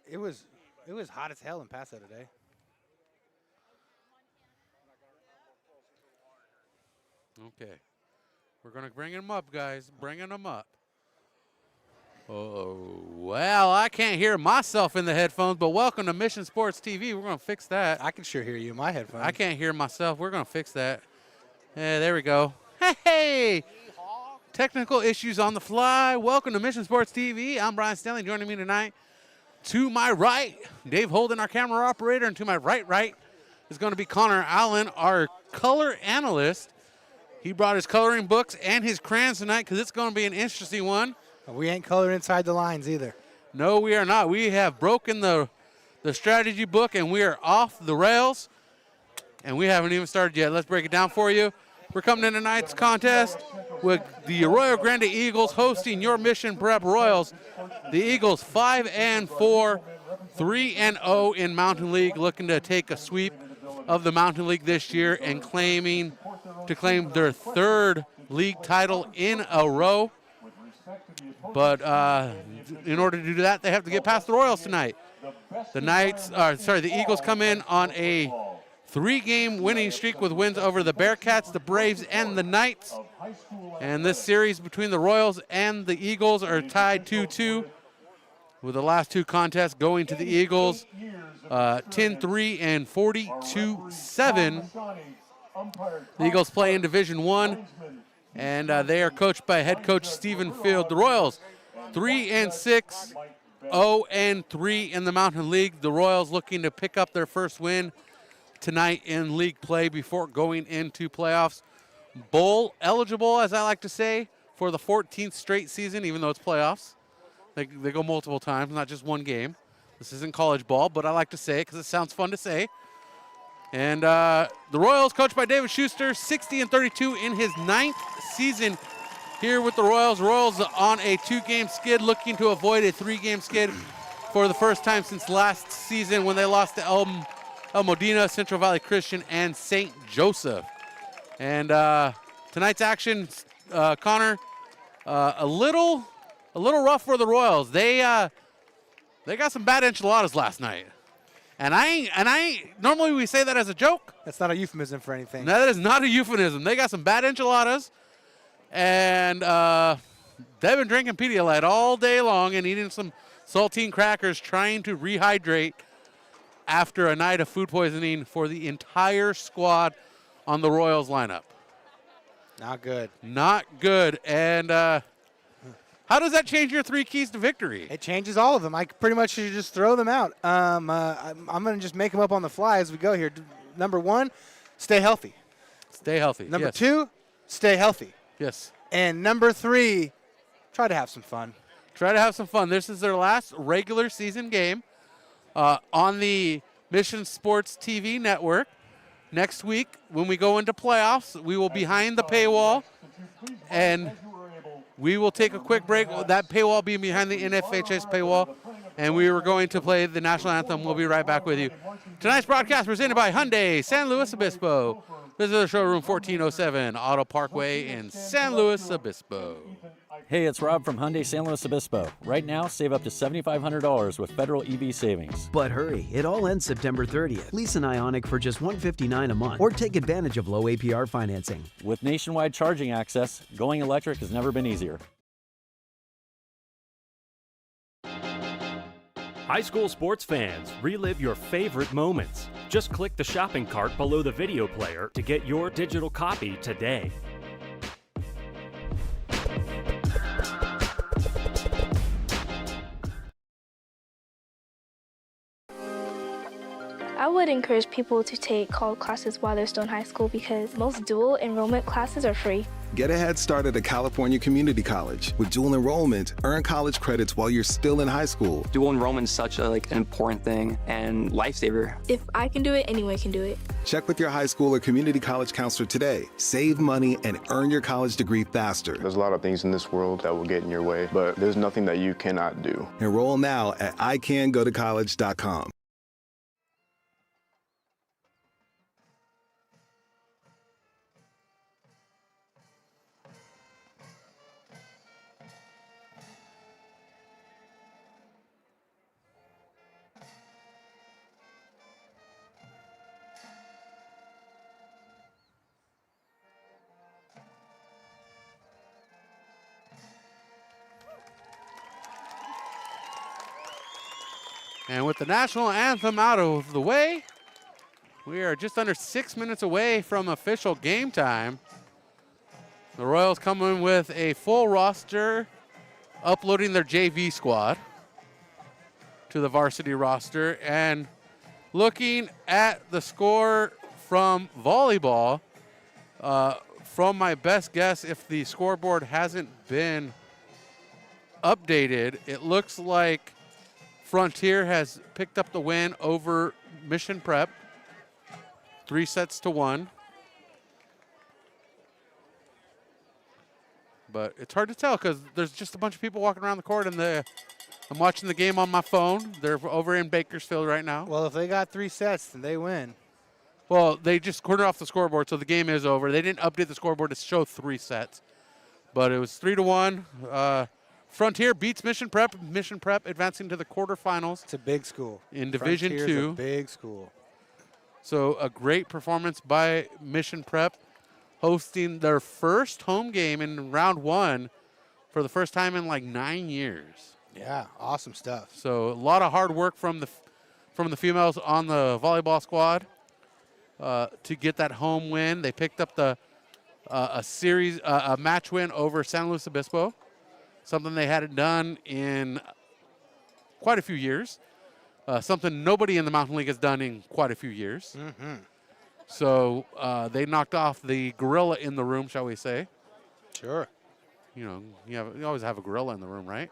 It was hot as hell in Paso today. Okay. We're going to bring him up, guys. Bringing him up. Oh, well, I can't hear myself in the headphones, but welcome to Mission Sports TV. We're going to fix that. I can sure hear you in my headphones. I can't hear myself. We're going to fix that. Yeah, there we go. Hey! Technical issues on the fly. Welcome to Mission Sports TV. I'm Brian Stanley. Joining me tonight, to my right, Dave Holden, our camera operator, and to my right is going to be Connor Allen, our color analyst. He brought his coloring books and his crayons tonight because it's going to be an interesting one. We ain't coloring inside the lines either. No, we are not. We have broken the strategy book, and we are off the rails, and we haven't even started yet. Let's break it down for you. We're coming in tonight's contest with the Arroyo Grande Eagles hosting your Mission Prep Royals. The Eagles 5-4, 3-0 in Mountain League, looking to take a sweep of the Mountain League this year and claim their third league title in a row. But in order to do that, they have to get past the Royals tonight. The Eagles come in on a 3-game winning streak with wins over the Bearcats, the Braves, and the Knights. And this series between the Royals and the Eagles are tied 2-2, with the last two contests going to the Eagles, 10-3 and 42-7. The Eagles play in Division I, and they are coached by head coach Stephen Field. The Royals 3-6, 0-3 in the Mountain League. The Royals looking to pick up their first win tonight in league play before going into playoffs. Bowl eligible, as I like to say, for the 14th straight season, even though it's playoffs. They go multiple times, not just one game. This isn't college ball, but I like to say it because it sounds fun to say. And the Royals, coached by David Schuster, 60-32 in his 9th season here with the Royals. Royals on a 2-game skid, looking to avoid a 3-game skid for the first time since last season when they lost to El Modena, Central Valley Christian, and St. Joseph. And tonight's action, Connor, a little rough for the Royals. They got some bad enchiladas last night. And I normally we say that as a joke. That's not a euphemism for anything. No, that is not a euphemism. They got some bad enchiladas, and they've been drinking Pedialyte all day long and eating some saltine crackers, trying to rehydrate after a night of food poisoning for the entire squad on the Royals lineup. Not good. Not good. And how does that change your 3 keys to victory? It changes all of them. I pretty much should just throw them out. I'm going to just make them up on the fly as we go here. Number 1, stay healthy. Stay healthy. Number yes. 2, stay healthy. Yes. And number 3, try to have some fun. Try to have some fun. This is their last regular season game on the Mission Sports TV network. Next week, when we go into playoffs, we will be behind the paywall, and we will take a quick break. That paywall being behind the NFHS paywall, and we are going to play the national anthem. We'll be right back with you. Tonight's broadcast presented by Hyundai San Luis Obispo. Visit the showroom 1407 Auto Parkway in San Luis Obispo. Hey, it's Rob from Hyundai San Luis Obispo. Right now, save up to $7,500 with federal EV savings. But hurry, it all ends September 30th. Lease an Ioniq for just $159 a month or take advantage of low APR financing. With nationwide charging access, going electric has never been easier. High school sports fans, relive your favorite moments. Just click the shopping cart below the video player to get your digital copy today. I would encourage people to take college classes while they're still in high school because most dual enrollment classes are free. Get a head start at a California community college. With dual enrollment, earn college credits while you're still in high school. Dual enrollment is such an important thing and lifesaver. If I can do it, anyone can do it. Check with your high school or community college counselor today. Save money and earn your college degree faster. There's a lot of things in this world that will get in your way, but there's nothing that you cannot do. Enroll now at icangotocollege.com. And with the national anthem out of the way, we are just under 6 minutes away from official game time. The Royals come in with a full roster, uploading their JV squad to the varsity roster. And looking at the score from volleyball, from my best guess, if the scoreboard hasn't been updated, it looks like Frontier has picked up the win over Mission Prep, 3-1. But it's hard to tell because there's just a bunch of people walking around the court, and I'm watching the game on my phone. They're over in Bakersfield right now. Well, if they got 3 sets, then they win. Well, they just quartered off the scoreboard, so the game is over. They didn't update the scoreboard to show 3 sets. But it was 3-1. Frontier beats Mission Prep. Mission Prep advancing to the quarterfinals. It's a big school. In Division Frontier's II. a big school. So a great performance by Mission Prep, hosting their first home game in round 1 for the first time in like 9 years. Yeah, awesome stuff. So a lot of hard work from the females on the volleyball squad to get that home win. They picked up a match win over San Luis Obispo, something they hadn't done in quite a few years, something nobody in the Mountain League has done in quite a few years. Mm-hmm. So they knocked off the gorilla in the room, shall we say. Sure. You know, you always have a gorilla in the room, right?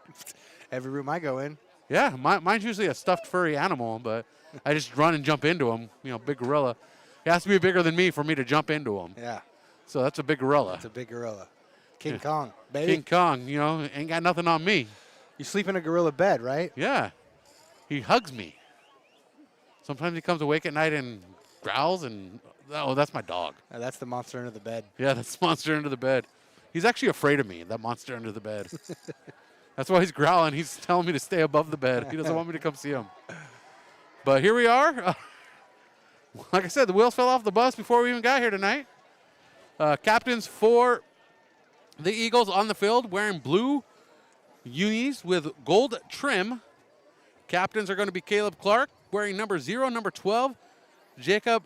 Every room I go in. Yeah, mine's usually a stuffed furry animal, but I just run and jump into him. You know, big gorilla. He has to be bigger than me for me to jump into him. Yeah. So that's a big gorilla. It's a big gorilla. King Kong, baby. King Kong, you know, ain't got nothing on me. You sleep in a gorilla bed, right? Yeah. He hugs me. Sometimes he comes awake at night and growls, and oh, that's my dog. That's the monster under the bed. Yeah, that's the monster under the bed. He's actually afraid of me, that monster under the bed. That's why he's growling. He's telling me to stay above the bed. He doesn't want me to come see him. But here we are. Like I said, the wheels fell off the bus before we even got here tonight. Captains for the Eagles on the field wearing blue unis with gold trim. Captains are going to be Caleb Clark wearing number 0, number 12, Jacob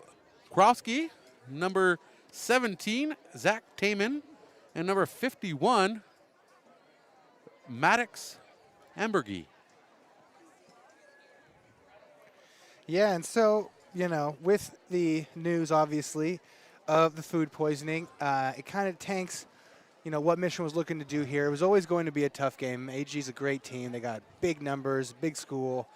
Krowski, number 17, Zach Taman, and number 51, Maddox Ambergy. Yeah, and so, you know, with the news, obviously, of the food poisoning, it kind of tanks, you know, what Mission was looking to do here. It was always going to be a tough game. AG's a great team. They got big numbers, big school.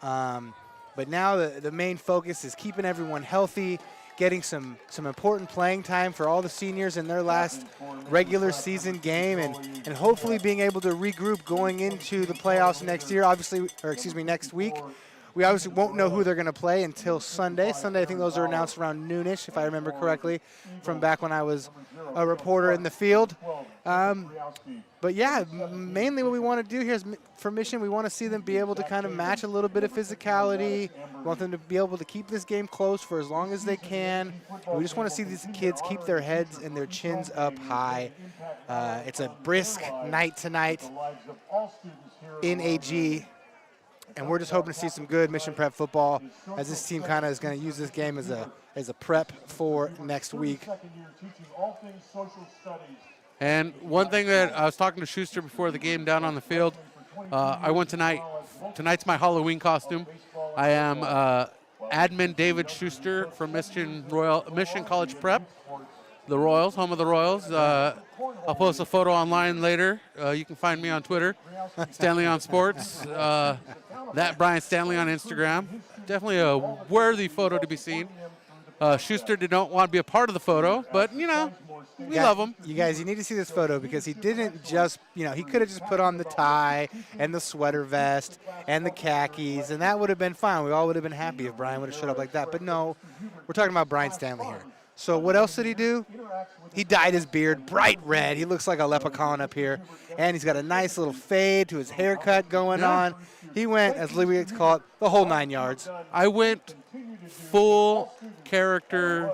But now the main focus is keeping everyone healthy, getting some important playing time for all the seniors in their last regular season game, and hopefully being able to regroup going into the playoffs next year, next week. We obviously won't know who they're going to play until Sunday. Sunday, I think those are announced around noonish, if I remember correctly, from back when I was a reporter in the field. But yeah, mainly what we want to do here is for Mission, we want to see them be able to kind of match a little bit of physicality. We want them to be able to keep this game close for as long as they can. We just want to see these kids keep their heads and their chins up high. It's a brisk night tonight in AG. And we're just hoping to see some good Mission Prep football, as this team kind of is going to use this game as a prep for next week. And one thing that I was talking to Schuster before the game down on the field, I went tonight. Tonight's my Halloween costume. I am admin David Schuster from Mission College Prep, the Royals, home of the Royals. I'll post a photo online later. You can find me on Twitter, Stanley on Sports. That Brian Stanley on Instagram. Definitely a worthy photo to be seen. Schuster did not want to be a part of the photo, but, you know, we love him. You guys, you need to see this photo because he didn't just, you know, he could have just put on the tie and the sweater vest and the khakis, and that would have been fine. We all would have been happy if Brian would have showed up like that. But no, we're talking about Brian Stanley here. So what else did he do? He dyed his beard bright red. He looks like a leprechaun up here. And he's got a nice little fade to his haircut going on. He went, as we like to call it, the whole 9 yards. I went full character.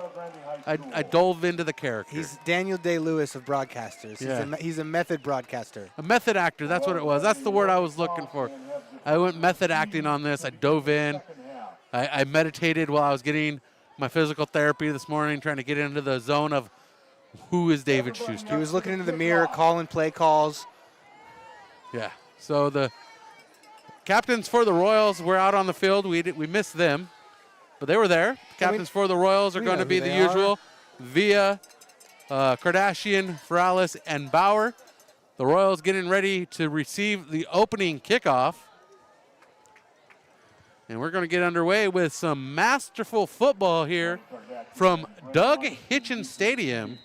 I dove into the character. He's Daniel Day-Lewis of broadcasters. Yeah. He's a method broadcaster. A method actor, that's what it was. That's the word I was looking for. I went method acting on this. I dove in. I meditated while I was getting my physical therapy this morning, trying to get into the zone of who is David Schuster. He was looking into the mirror, calling play calls. Yeah. So the captains for the Royals were out on the field. We missed them, but they were there. Captains for the Royals are going to be the usual: Villa, Kardashian, Ferralis, and Bauer. The Royals getting ready to receive the opening kickoff. And we're going to get underway with some masterful football here from Doug Hitchens Stadium.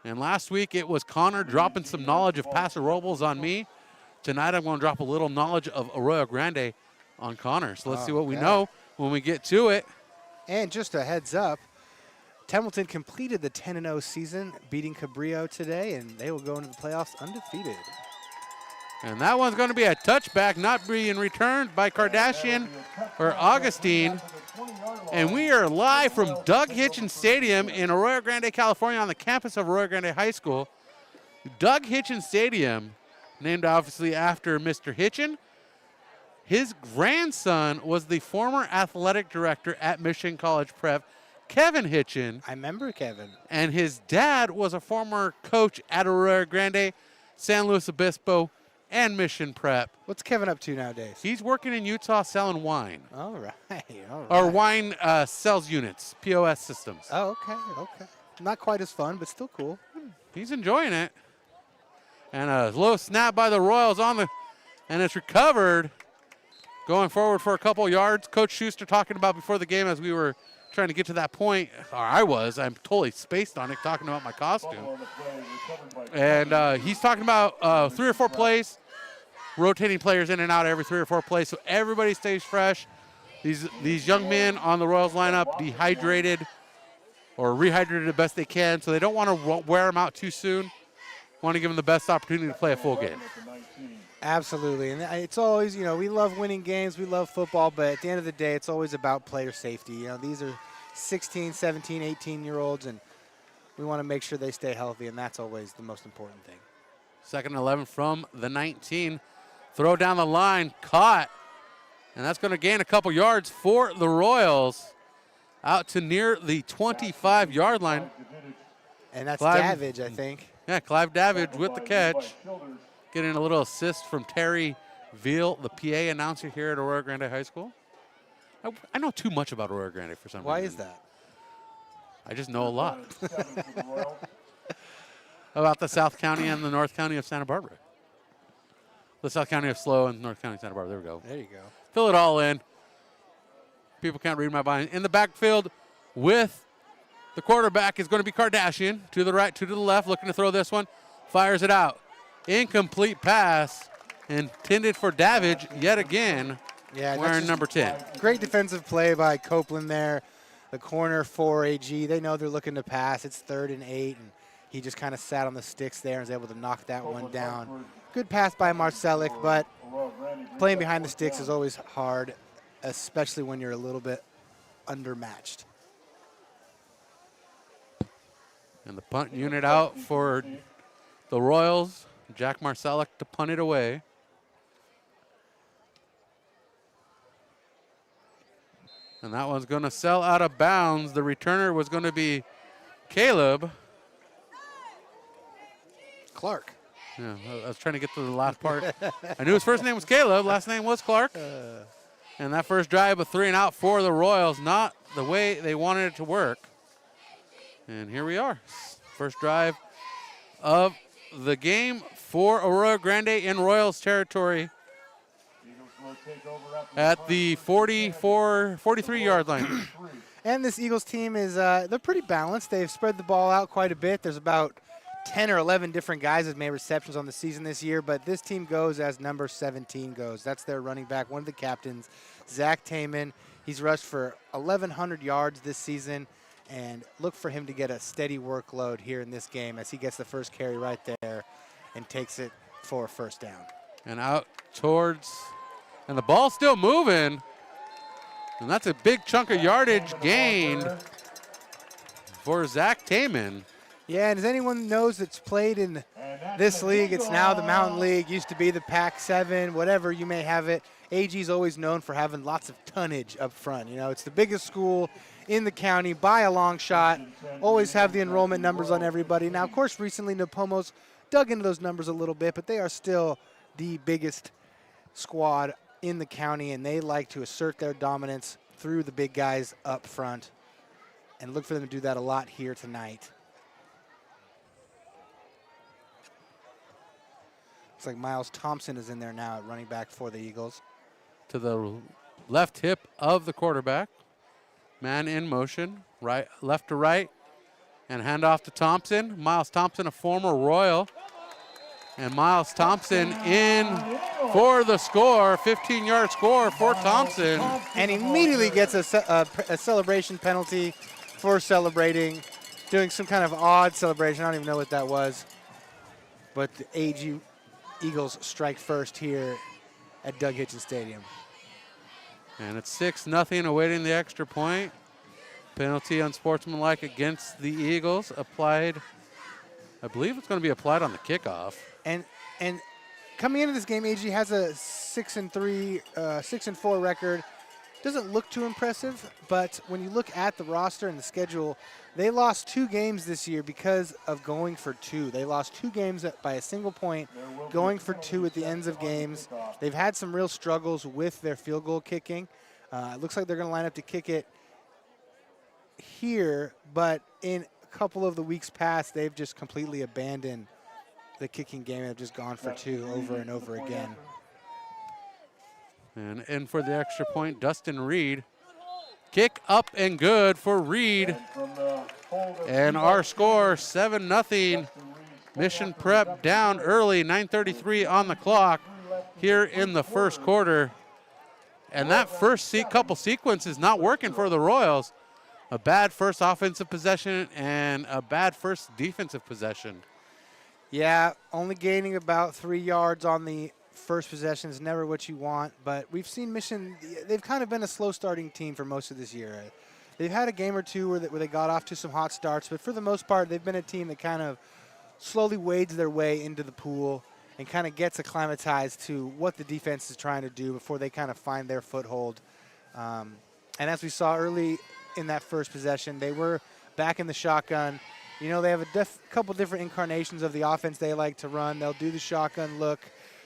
And last week it was Connor dropping some knowledge of Paso Robles on me. Tonight I'm going to drop a little knowledge of Arroyo Grande on Connor. So let's see what we know when we get to it. And just a heads up, Templeton completed the 10-0 season, beating Cabrillo today, and they will go into the playoffs undefeated. And that one's going to be a touchback, not being returned by Kardashian or Augustine. And we are live from Doug Hitchens Stadium in Arroyo Grande, California, on the campus of Arroyo Grande High School. Doug Hitchens Stadium, named obviously after Mr. Hitchen. His grandson was the former athletic director at Mission College Prep, Kevin Hitchen. I remember Kevin. And his dad was a former coach at Arroyo Grande, San Luis Obispo, and Mission Prep. What's Kevin up to nowadays? He's working in Utah selling wine. All right. Or wine sales units, POS systems. Oh, okay. Not quite as fun, but still cool. He's enjoying it. And a low snap by the Royals and it's recovered. Going forward for a couple yards. Coach Schuster talking about before the game as we were trying to get to that point, or I'm totally spaced on it, talking about my costume. And he's talking about 3 or 4 plays, rotating players in and out every 3 or 4 plays, so everybody stays fresh. These young men on the Royals lineup dehydrated or rehydrated the best they can, so they don't want to wear them out too soon. Want to give them the best opportunity to play a full game. Absolutely, and it's always, we love winning games, we love football, but at the end of the day, it's always about player safety. These are 16, 17, 18-year-olds, and we want to make sure they stay healthy, and that's always the most important thing. 2nd and 11 from the 19. Throw down the line, caught, and that's going to gain a couple yards for the Royals out to near the 25-yard line. And that's Davidge, I think. Yeah, Clive Davidge with the catch. Getting a little assist from Terry Veal, the PA announcer here at Arroyo Grande High School. I know too much about Arroyo Grande for some reason. Why is that? I just know a lot. About the South County and the North County of Santa Barbara. The South County of SLO and North County of Santa Barbara. There we go. There you go. Fill it all in. People can't read my mind. In the backfield with the quarterback is going to be Kardashian. To the right, to the left, looking to throw this one. Fires it out. Incomplete pass intended for Davidge yet again, wearing number 10. Great defensive play by Copeland there. The corner for AG. They know they're looking to pass. It's 3rd and 8, and he just kind of sat on the sticks there and was able to knock that one down. Good pass by Marcelic, but playing behind the sticks is always hard, especially when you're a little bit undermatched. And the punt unit out for the Royals. Jack Marcelic to punt it away. And that one's going to sell out of bounds. The returner was going to be Caleb Clark. Yeah, I was trying to get to the last part. I knew his first name was Caleb, last name was Clark. And that first drive, a 3 and out for the Royals, not the way they wanted it to work. And here we are. First drive of the game for Arroyo Grande in Royals territory at the 43-yard line. And this Eagles team is, they're pretty balanced. They've spread the ball out quite a bit. There's about 10 or 11 different guys that made receptions on the season this year, but this team goes as number 17 goes. That's their running back, one of the captains, Zach Taman. He's rushed for 1,100 yards this season, and look for him to get a steady workload here in this game as he gets the first carry right there and takes it for a first down. And out towards, and the ball's still moving, and that's a big chunk of yardage gained for Zach Taman. Yeah, and as anyone knows that's played in this league, it's now the Mountain League, used to be the Pac-7, whatever you may have it. AG's always known for having lots of tonnage up front. You know, it's the biggest school in the county by a long shot. Always have the enrollment numbers on everybody. Now, of course, recently Napomo's dug into those numbers a little bit, but they are still the biggest squad in the county, and they like to assert their dominance through the big guys up front, and look for them to do that a lot here tonight. Looks like Miles Thompson is in there now at running back for the Eagles. To the left hip of the quarterback. Man in motion, right, left to right, and handoff to Thompson. Miles Thompson, a former Royal. And Miles Thompson in for the score, 15-yard score for Thompson. And immediately gets a celebration penalty for celebrating, doing some kind of odd celebration. I don't even know what that was. But the AG Eagles strike first here at Doug Hitchens Stadium. And it's 6-0 awaiting the extra point. Penalty unsportsmanlike against the Eagles applied. I believe it's going to be applied on the kickoff. And coming into this game, AG has a 6-3, 6-4 record. Doesn't look too impressive, but when you look at the roster and the schedule, they lost 2 games this year because of going for 2. They lost 2 games by a single point, going for 2 at the ends of games. They've had some real struggles with their field goal kicking. It looks like they're going to line up to kick it here, but in a couple of the weeks past, they've just completely abandoned the kicking game and have just gone for 2 over and over again. And in for the extra point, Dustin Reed. Kick up and good for Reed. And our score, 7-0. Mission Prep down early, 9:33 on the clock here in the first quarter. And that first couple sequences not working for the Royals. A bad first offensive possession and a bad first defensive possession. Yeah, only gaining about 3 yards on the first possession is never what you want, but we've seen Mission, they've kind of been a slow starting team for most of this year. They've had a game or two where they got off to some hot starts, but for the most part, they've been a team that kind of slowly wades their way into the pool and kind of gets acclimatized to what the defense is trying to do before they kind of find their foothold. And as we saw early in that first possession, they were back in the shotgun. You know, they have a couple different incarnations of the offense they like to run. They'll do the shotgun look.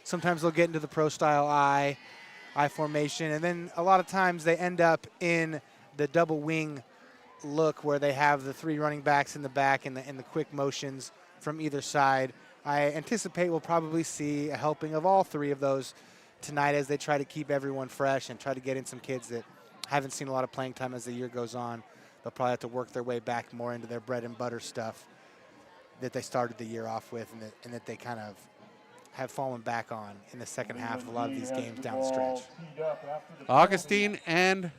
Sometimes they'll get into the pro-style I formation. And then a lot of times they end up in the double wing look where they have the 3 running backs in the back and the quick motions from either side. I anticipate we'll probably see a helping of all 3 of those tonight as they try to keep everyone fresh and try to get in some kids that haven't seen a lot of playing time as the year goes on. They'll probably have to work their way back more into their bread and butter stuff that they started the year off with and that they kind of have fallen back on in the second half of a lot of these games down the stretch. Augustine and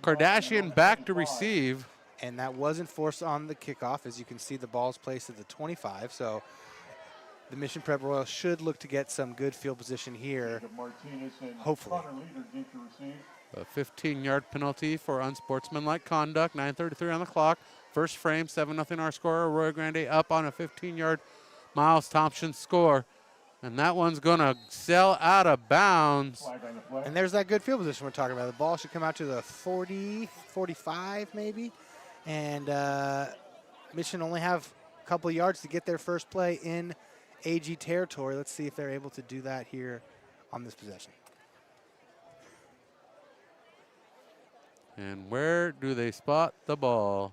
Kardashian back to receive. And that wasn't forced on the kickoff. As you can see, the ball's placed at the 25. So the Mission Prep Royals should look to get some good field position here, hopefully. A 15-yard penalty for unsportsmanlike conduct, 9:33 on the clock. First frame, 7-0 our score. Arroyo Grande up on a 15-yard Miles Thompson score. And that one's going to sail out of bounds. And there's that good field position we're talking about. The ball should come out to the 40, 45 maybe. And Mission only have a couple of yards to get their first play in AG territory. Let's see if they're able to do that here on this possession. And where do they spot the ball?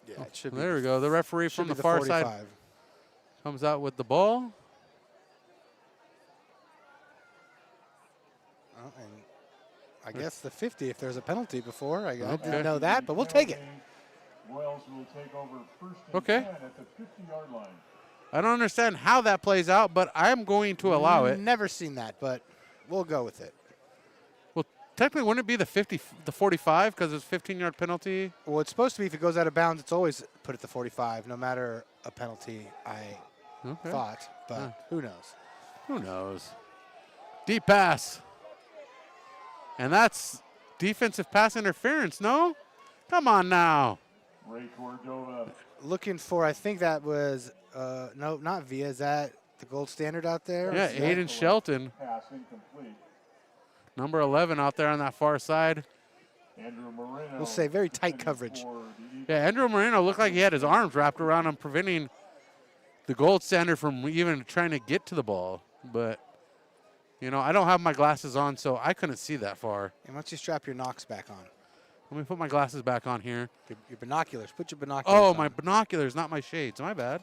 Yeah, it should be. There we go. The referee from the far 45. side comes out with the ball. Oh, and I guess the 50 if there's a penalty before. I didn't know that, but we'll take it. Okay. I don't understand how that plays out, but I'm going to allow it. Never seen that, but we'll go with it. Well, technically, wouldn't it be the 45 because it's a 15-yard penalty? Well, it's supposed to be if it goes out of bounds, it's always put at the 45, no matter a penalty, I thought. But who knows? Who knows? Deep pass. And that's defensive pass interference, no? Come on now. Looking for, I think that was, no, not Via. Is that the gold standard out there? Yeah, Aiden Shelton. Number 11 out there on that far side. We'll say very tight coverage. Yeah, Andrew Moreno looked like he had his arms wrapped around him, preventing the gold standard from even trying to get to the ball. But, you know, I don't have my glasses on, so I couldn't see that far. And once you strap your Knox back on. Let me put my glasses back on here. Your binoculars. Put your binoculars on. Oh, my binoculars, not my shades. My bad.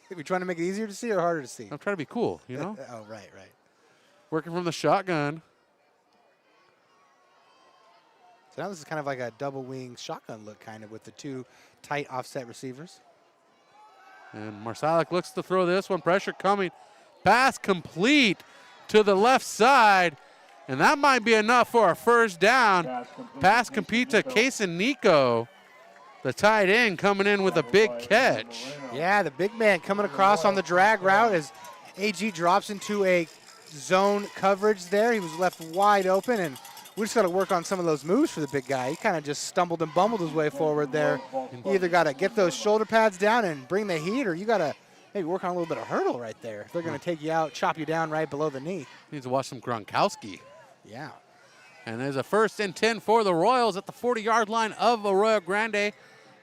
Are you trying to make it easier to see or harder to see? I'm trying to be cool, you know? Oh, right. Working from the shotgun. So now this is kind of like a double wing shotgun look, kind of, with the two tight offset receivers. And Marsalic looks to throw this one. Pressure coming. Pass complete to the left side. And that might be enough for a first down. Pass complete to Kason Nico. The tight end coming in with a big catch. Yeah, the big man coming across on the drag route as AG drops into a zone coverage there. He was left wide open, and we just got to work on some of those moves for the big guy. He kind of just stumbled and bumbled his way forward there. You either got to get those shoulder pads down and bring the heat, or you got to maybe work on a little bit of hurdle right there. If they're going to take you out, chop you down right below the knee. Needs to watch some Gronkowski. Yeah. And there's a 1st and 10 for the Royals at the 40-yard line of Arroyo Grande,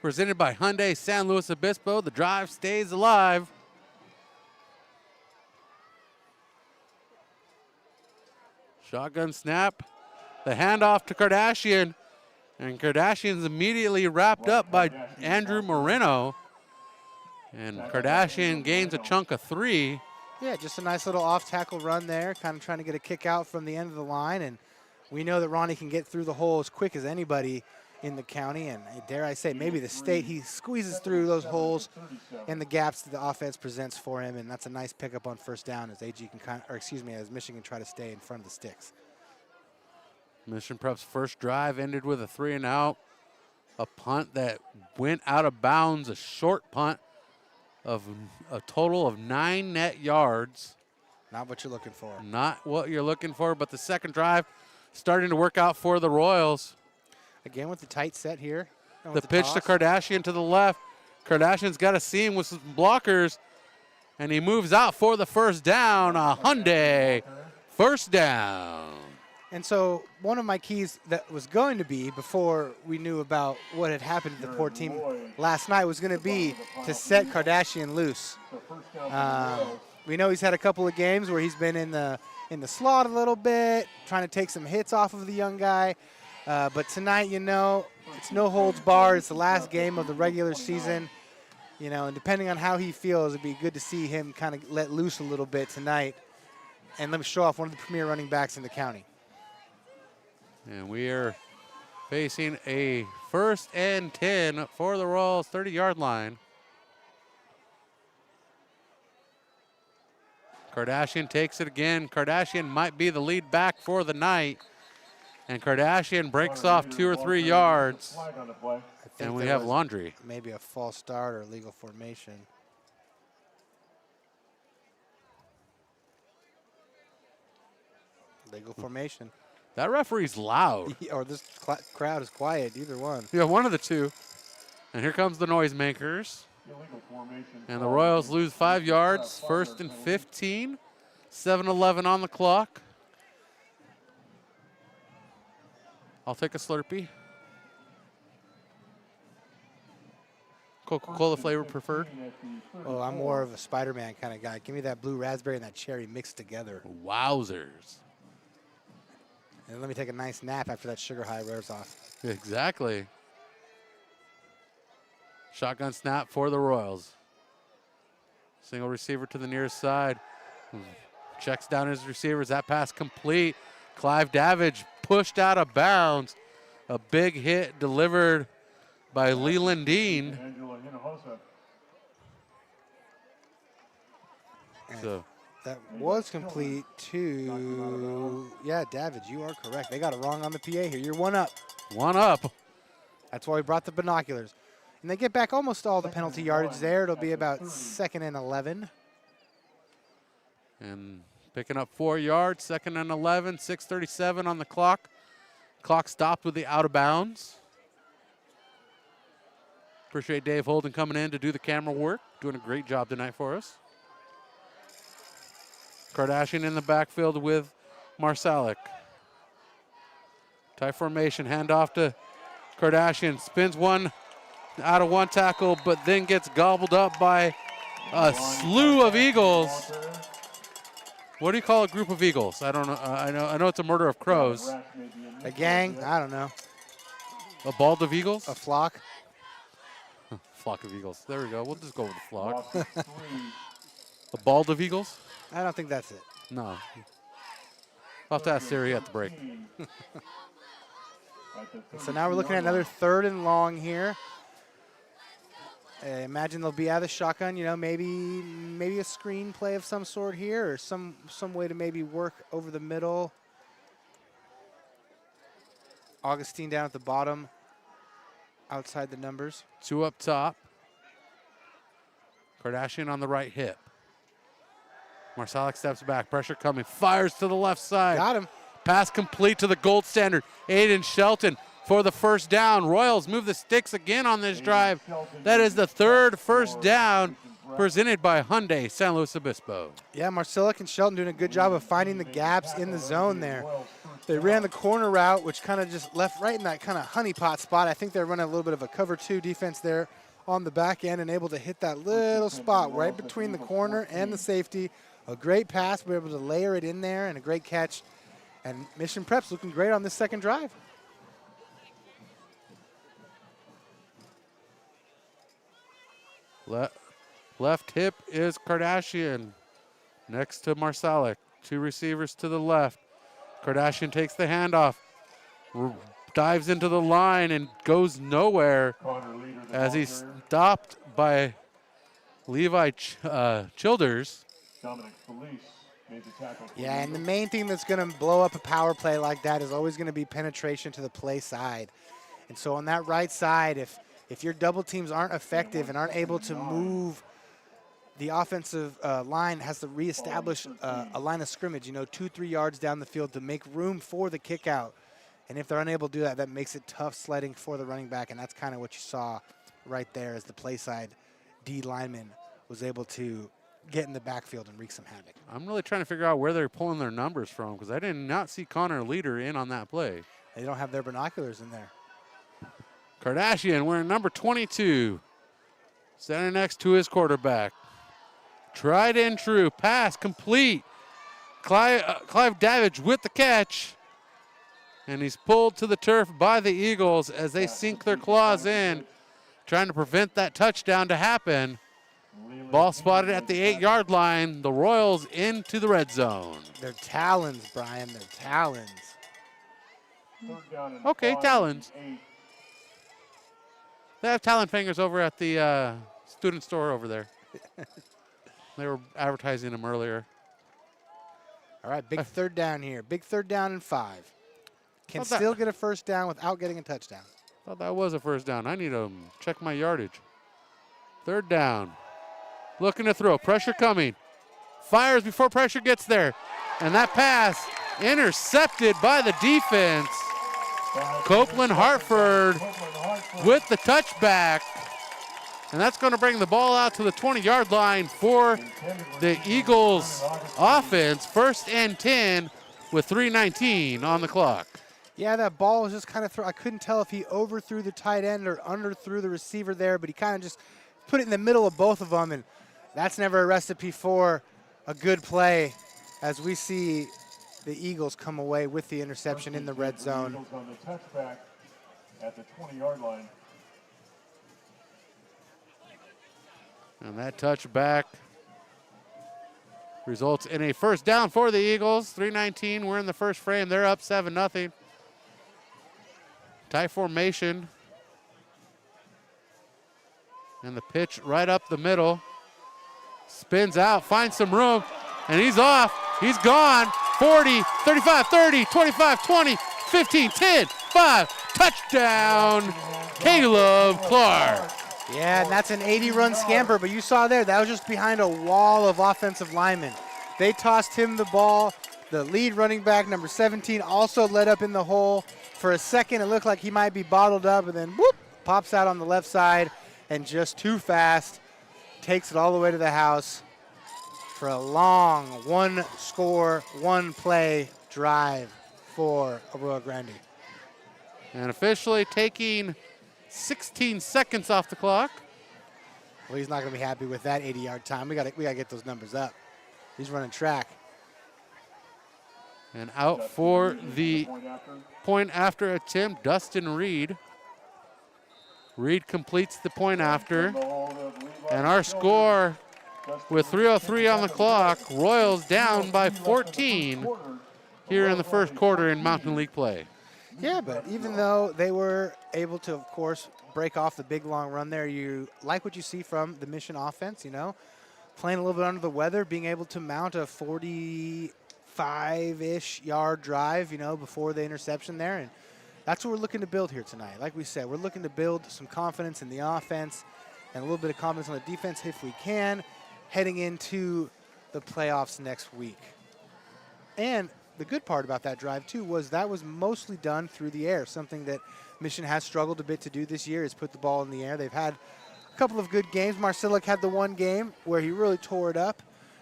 presented by Hyundai San Luis Obispo. The drive stays alive. Shotgun snap. The handoff to Kardashian. And Kardashian's immediately wrapped up by Andrew Moreno. And Kardashian gains a chunk of 3. Yeah, just a nice little off-tackle run there, kind of trying to get a kick out from the end of the line. And we know that Ronnie can get through the hole as quick as anybody in the county. And dare I say, maybe the state, he squeezes through those holes and the gaps that the offense presents for him. And that's a nice pickup on first down as AG can as Michigan try to stay in front of the sticks. Mission Prep's first drive ended with a 3-and-out. A punt that went out of bounds, a short punt of a total of 9 net yards. Not what you're looking for. Not what you're looking for, but the second drive starting to work out for the Royals. Again with the tight set here. The pitch to Kardashian to the left. Kardashian's got a seam with some blockers, and he moves out for the first down. A Hyundai first down. And so one of my keys that was going to be, before we knew about what had happened to the poor team last night, was going to be to set Kardashian loose. We know he's had a couple of games where he's been in the slot a little bit, trying to take some hits off of the young guy. But tonight, you know, it's no holds barred. It's the last game of the regular season. You know, and depending on how he feels, it'd be good to see him kind of let loose a little bit tonight and let him show off one of the premier running backs in the county. And we are facing a 1st and 10 for the Royals, 30-yard line. Kardashian takes it again. Kardashian might be the lead back for the night. And Kardashian breaks off 2 or 3 yards. And we have laundry. Maybe a false start or legal formation. Legal formation. That referee's loud. Or this crowd is quiet, either one. Yeah, one of the two. And here comes the noisemakers. And the Royals lose 5 yards, 1st and 15. 7-11 on the clock. I'll take a Slurpee. Coca-Cola flavor preferred. Oh, I'm more of a Spider-Man kind of guy. Give me that blue raspberry and that cherry mixed together. Wowzers. And let me take a nice nap after that sugar high wears off. Exactly. Shotgun snap for the Royals. Single receiver to the nearest side. Checks down his receivers. That pass complete. Clive Davidge pushed out of bounds. A big hit delivered by Leland Dean. So that was complete to, yeah, Davidge, you are correct. They got it wrong on the PA here. You're 1 up. 1 up. That's why we brought the binoculars. And they get back almost all the penalty yardage there. It'll be about 2nd and 11. And picking up 4 yards, 2nd and 11, 6:37 on the clock. Clock stopped with the out of bounds. Appreciate Dave Holden coming in to do the camera work. Doing a great job tonight for us. Kardashian in the backfield with Marsalic. Tie formation, handoff to Kardashian. Spins one out of one tackle, but then gets gobbled up by a slew of Eagles. What do you call a group of Eagles? I don't know. I know it's a murder of crows. A gang? I don't know. A bald of Eagles? A flock? Flock of Eagles. There we go. We'll just go with the flock. A bald of Eagles? I don't think that's it. No. I'll have to ask Siri at the break. So now we're looking at another 3rd and long here. Imagine they'll be out of the shotgun, you know, maybe a screen play of some sort here, or some way to maybe work over the middle. Augustine down at the bottom, outside the numbers. 2 up top. Kardashian on the right hip. Marsalic steps back, pressure coming, fires to the left side. Got him. Pass complete to the gold standard, Aiden Shelton for the first down. Royals move the sticks again on this drive. That is the 3rd first down presented by Hyundai San Luis Obispo. Yeah, Marsalic and Shelton doing a good job of finding the gaps in the zone there. They ran the corner route, which kind of just left right in that kind of honeypot spot. I think they're running a little bit of a cover 2 defense there on the back end and able to hit that little spot right between the corner and the safety. A great pass, we were able to layer it in there, and a great catch. And Mission Prep's looking great on this second drive. Left hip is Kardashian. Next to Marsalic. 2 receivers to the left. Kardashian takes the handoff. Dives into the line and goes nowhere as he's stopped by Levi Childers. Yeah, and the main thing that's going to blow up a power play like that is always going to be penetration to the play side. And so on that right side, if your double teams aren't effective and aren't able to move, the offensive line has to reestablish a line of scrimmage, you know, 2-3 yards down the field to make room for the kick out. And if they're unable to do that, that makes it tough sledding for the running back, and that's kind of what you saw right there as the play side D lineman was able to get in the backfield and wreak some havoc. I'm really trying to figure out where they're pulling their numbers from because I did not see Connor Leader in on that play. They don't have their binoculars in there. Kardashian wearing number 22. Standing next to his quarterback. Tried and true. Pass complete. Clive Davidge with the catch. And he's pulled to the turf by the Eagles as they sink their claws in, trying to prevent that touchdown to happen. Ball spotted at the 8-yard line. The Royals into the red zone. They're talons, Brian. They're talons. Okay, talons. They have talon fingers over at the student store over there. They were advertising them earlier. All right, big 3rd down here. Big 3rd down and 5. Can still get a first down without getting a touchdown. Thought that was a first down. I need to check my yardage. 3rd down. Looking to throw. Pressure coming. Fires before pressure gets there. And that pass intercepted by the defense. Copeland Hartford with the touchback. And that's going to bring the ball out to the 20-yard line for the Eagles offense. 1st and 10 with 3:19 on the clock. Yeah, that ball was just kind of I couldn't tell if he overthrew the tight end or underthrew the receiver there, but he kind of just put it in the middle of both of them, and that's never a recipe for a good play as we see the Eagles come away with the interception in the red zone. Eagles on the touchback at the 20-yard line. And that touchback results in a first down for the Eagles. 3:19, we're in the first frame. They're up 7-0. Tie formation. And the pitch right up the middle. Spins out, finds some room, and he's off. He's gone. 40, 35, 30, 25, 20, 15, 10, 5. Touchdown, Caleb Clark. Yeah, and that's an 80-run scamper, but you saw there, that was just behind a wall of offensive linemen. They tossed him the ball The lead running back, number 17, also led up in the hole. For a second, it looked like he might be bottled up, and then whoop, pops out on the left side, and just too fast, takes it all the way to the house for a long one-score, one-play drive for Arroyo Grande. And officially taking 16 seconds off the clock. Well, he's not going to be happy with that 80-yard time. We got to get those numbers up. He's running track. And out for the point after attempt, Dustin Reed. Reed completes the point after. And our score with 3:03 on the clock, Royals down by 14 here in the first quarter in Mountain League play. Yeah, but even though they were able to, of course, break off the big long run there, you like what you see from the Mission offense, you know, playing a little bit under the weather, being able to mount a 45-ish yard drive, you know, before the interception there. And that's what we're looking to build here tonight. Like we said, we're looking to build some confidence in the offense and a little bit of confidence on the defense if we can, heading into the playoffs next week. And the good part about that drive, too, was that was mostly done through the air, something that Mission has struggled a bit to do this year is put the ball in the air. They've had a couple of good games. Marcillic had the one game where he really tore it up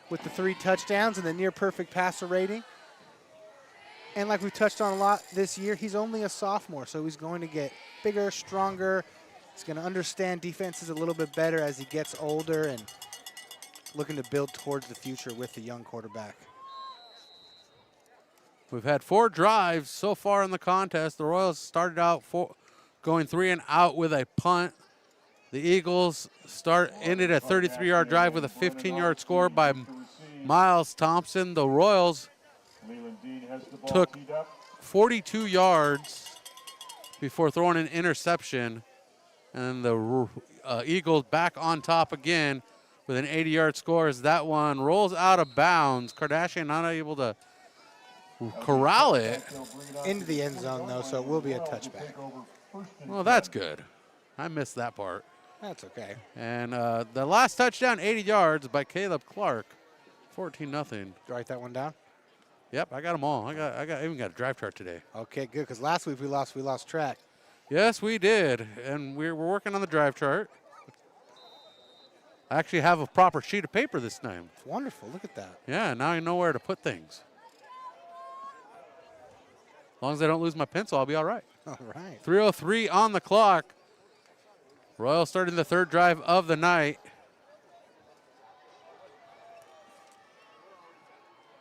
with the 3 touchdowns and the near-perfect passer rating. And like we've touched on a lot this year, he's only a sophomore, so he's going to get bigger, stronger. He's going to understand defenses a little bit better as he gets older and looking to build towards the future with the young quarterback. We've had 4 drives so far in the contest. The Royals started out going 3 and out with a punt. The Eagles ended a 33-yard drive with a 15-yard score by Miles Thompson. The Royals took 42 yards before throwing an interception. And the Eagles back on top again with an 80-yard score as that one rolls out of bounds. Kardashian not able to corral it. Into the end zone, though, so it will be a touchback. Well, that's good. I missed that part. That's okay. And the last touchdown, 80 yards by Caleb Clark, 14-0. Write that one down. Yep, I got them all. I even got a drive chart today. Okay, good, because last week we lost track. Yes, we did, and we're working on the drive chart. I actually have a proper sheet of paper this time. It's wonderful. Look at that. Yeah, now I know where to put things. As long as I don't lose my pencil, I'll be all right. All right. 3:03 on the clock. Royals starting the 3rd drive of the night.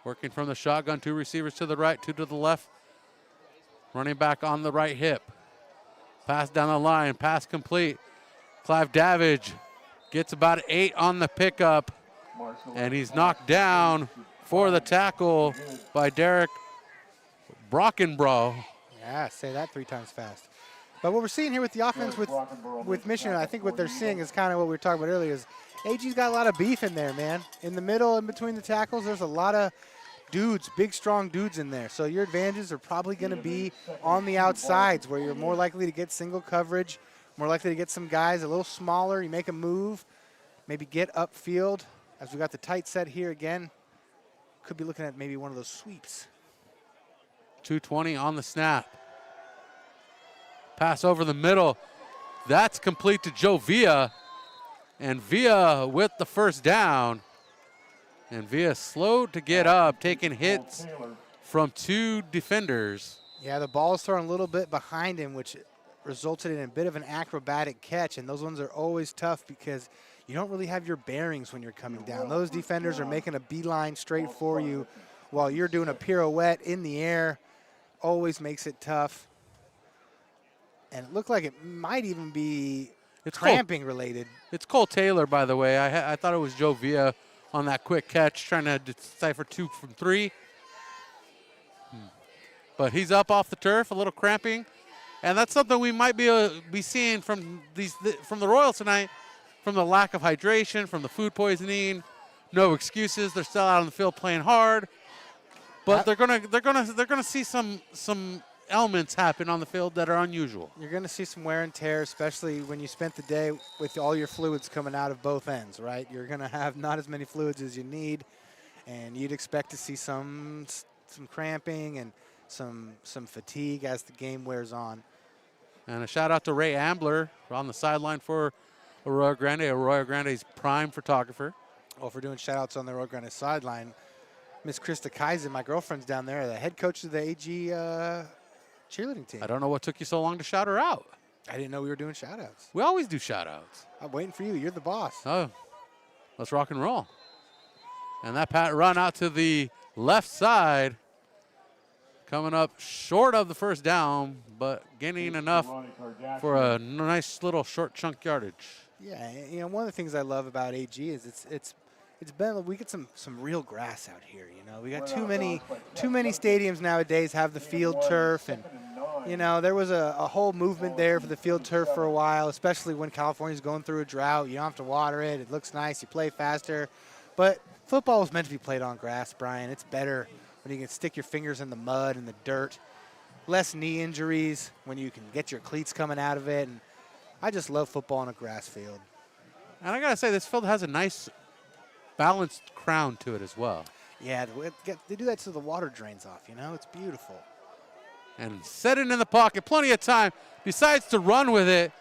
Working from the shotgun, 2 receivers to the right, 2 to the left. Running back on the right hip. Pass down the line, pass complete. Clive Davidge gets about 8 on the pickup, and he's knocked down for the tackle by Derek Brockenbrough. Yeah, say that 3 times fast. But what we're seeing here with the offense with Mission, I think what they're seeing is kind of what we were talking about earlier, is AG's got a lot of beef in there, man. In the middle and between the tackles, there's a lot of dudes, big, strong dudes in there. So your advantages are probably going to be on the outsides where you're more likely to get single coverage, more likely to get some guys a little smaller. You make a move, maybe get upfield. As we got the tight set here again, could be looking at maybe one of those sweeps. 2:20 on the snap. Pass over the middle. That's complete to Joe Villa. And Villa with the first down. And Villa slowed to get up, taking hits from 2 defenders. Yeah, the ball is thrown a little bit behind him, which resulted in a bit of an acrobatic catch. And those ones are always tough because you don't really have your bearings when you're coming down. Those defenders are making a beeline straight for you while you're doing a pirouette in the air. Always makes it tough. And it looked like it might even be cramping related. It's Cole Taylor, by the way. I thought it was Joe Villa on that quick catch, trying to decipher 2 from 3. But he's up off the turf, a little cramping. And that's something we might be seeing from the Royals tonight, from the lack of hydration, from the food poisoning. No excuses. They're still out on the field playing hard. But they're gonna see some elements happen on the field that are unusual. You're going to see some wear and tear, especially when you spent the day with all your fluids coming out of both ends, right? You're going to have not as many fluids as you need, and you'd expect to see some some cramping and some fatigue as the game wears on. And a shout out to Ray Ambler on the sideline for Arroyo Grande. Arroyo Grande's prime photographer. Oh, if we're doing shout outs on the Arroyo Grande sideline, Miss Krista Kaiser, my girlfriend's down there, the head coach of the AG cheerleading team. I don't know what took you so long to shout her out. I didn't know we were doing shout outs. We always do shout outs. I'm waiting for you. You're the boss. Oh, let's rock and roll. And that run out to the left side, coming up short of the first down, but gaining enough for a nice little short chunk yardage. Yeah, you know, one of the things I love about AG is it's been, we get some real grass out here. You know, we got too many stadiums nowadays have the field turf, and you know, there was a whole movement there for the field turf for a while, especially when California's going through a drought. You don't have to water it. It looks nice. You play faster. But football was meant to be played on grass, Brian. It's better when you can stick your fingers in the mud and the dirt. Less knee injuries when you can get your cleats coming out of it. And I just love football on a grass field. And I got to say, this field has a nice balanced crown to it as well. Yeah, they do that so the water drains off, you know? It's beautiful. And set it in the pocket, plenty of time. Decides to run with it,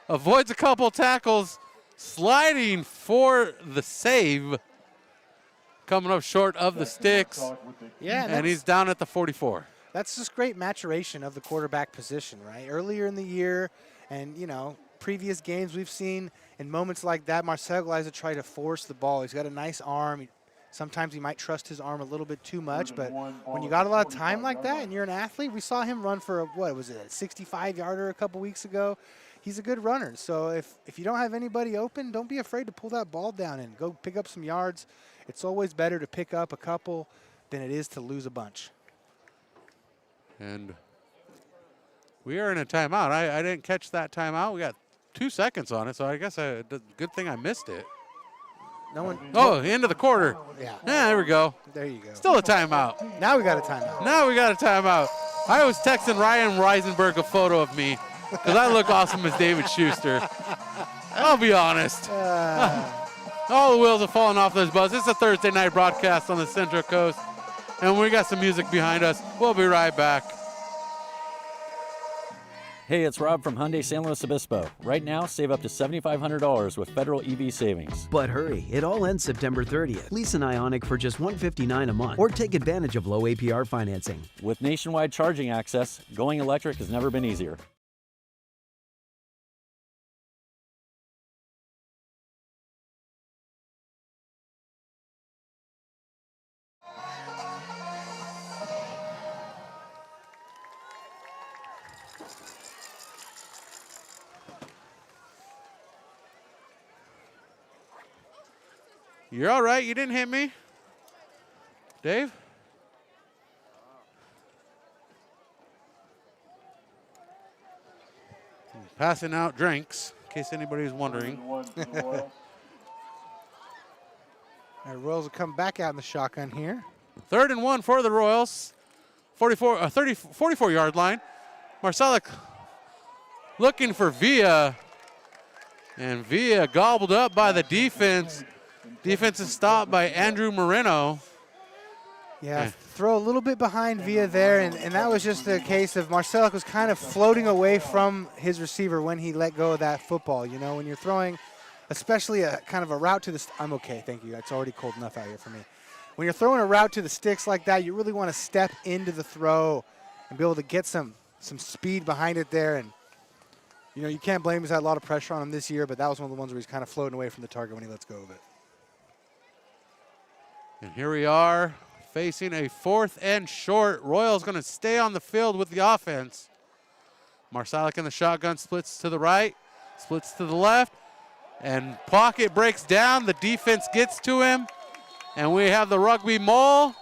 avoids a couple tackles, sliding for the save, coming up short of the sticks. Yeah, and he's down at the 44. That's just great maturation of the quarterback position, right? Earlier in the year and, you know, previous games we've seen in moments like that, Marcel Gleiser try to force the ball. He's got a nice arm. Sometimes he might trust his arm a little bit too much, but when you got a lot of time like that and you're an athlete, we saw him run for, what was it, a 65-yarder a couple weeks ago. He's a good runner. So if you don't have anybody open, don't be afraid to pull that ball down and go pick up some yards. It's always better to pick up a couple than it is to lose a bunch. And we are in a timeout. I didn't catch that timeout. We got 2 seconds on it, so I guess good thing I missed it. No one. Oh, end of the quarter. Yeah. Yeah, there we go. There you go. Still a timeout. Now we got a timeout. Now we got a timeout. I was texting Ryan Reisenberg a photo of me because I look awesome as David Schuster. I'll be honest. All the wheels are falling off those bus. It's a Thursday night broadcast on the Central Coast, and we got some music behind us. We'll be right back. Hey, it's Rob from Hyundai San Luis Obispo. Right now, save up to $7,500 with federal EV savings. But hurry, it all ends September 30th. Lease an Ioniq for just $159 a month or take advantage of low APR financing. With nationwide charging access, going electric has never been easier. You're all right. You didn't hit me. Dave? Passing out drinks, in case anybody's wondering. All right, Royals will come back out in the shotgun here. 3rd and 1 for the Royals. 44-yard line. Marcelic looking for Villa. And Villa gobbled up by the defense. Defense is stopped by Andrew Moreno. Yeah, throw a little bit behind Villa there, and that was just the case of Marcelic was kind of floating away from his receiver when he let go of that football. You know, when you're throwing, especially a kind of a route to the I'm okay, thank you. It's already cold enough out here for me. When you're throwing a route to the sticks like that, you really want to step into the throw and be able to get some speed behind it there. And, you know, you can't blame him. He's had a lot of pressure on him this year, but that was one of the ones where he's kind of floating away from the target when he lets go of it. And here we are facing a 4th and short. Royals going to stay on the field with the offense. Marcelic in the shotgun, splits to the right, splits to the left, and pocket breaks down. The defense gets to him, and we have the rugby maul,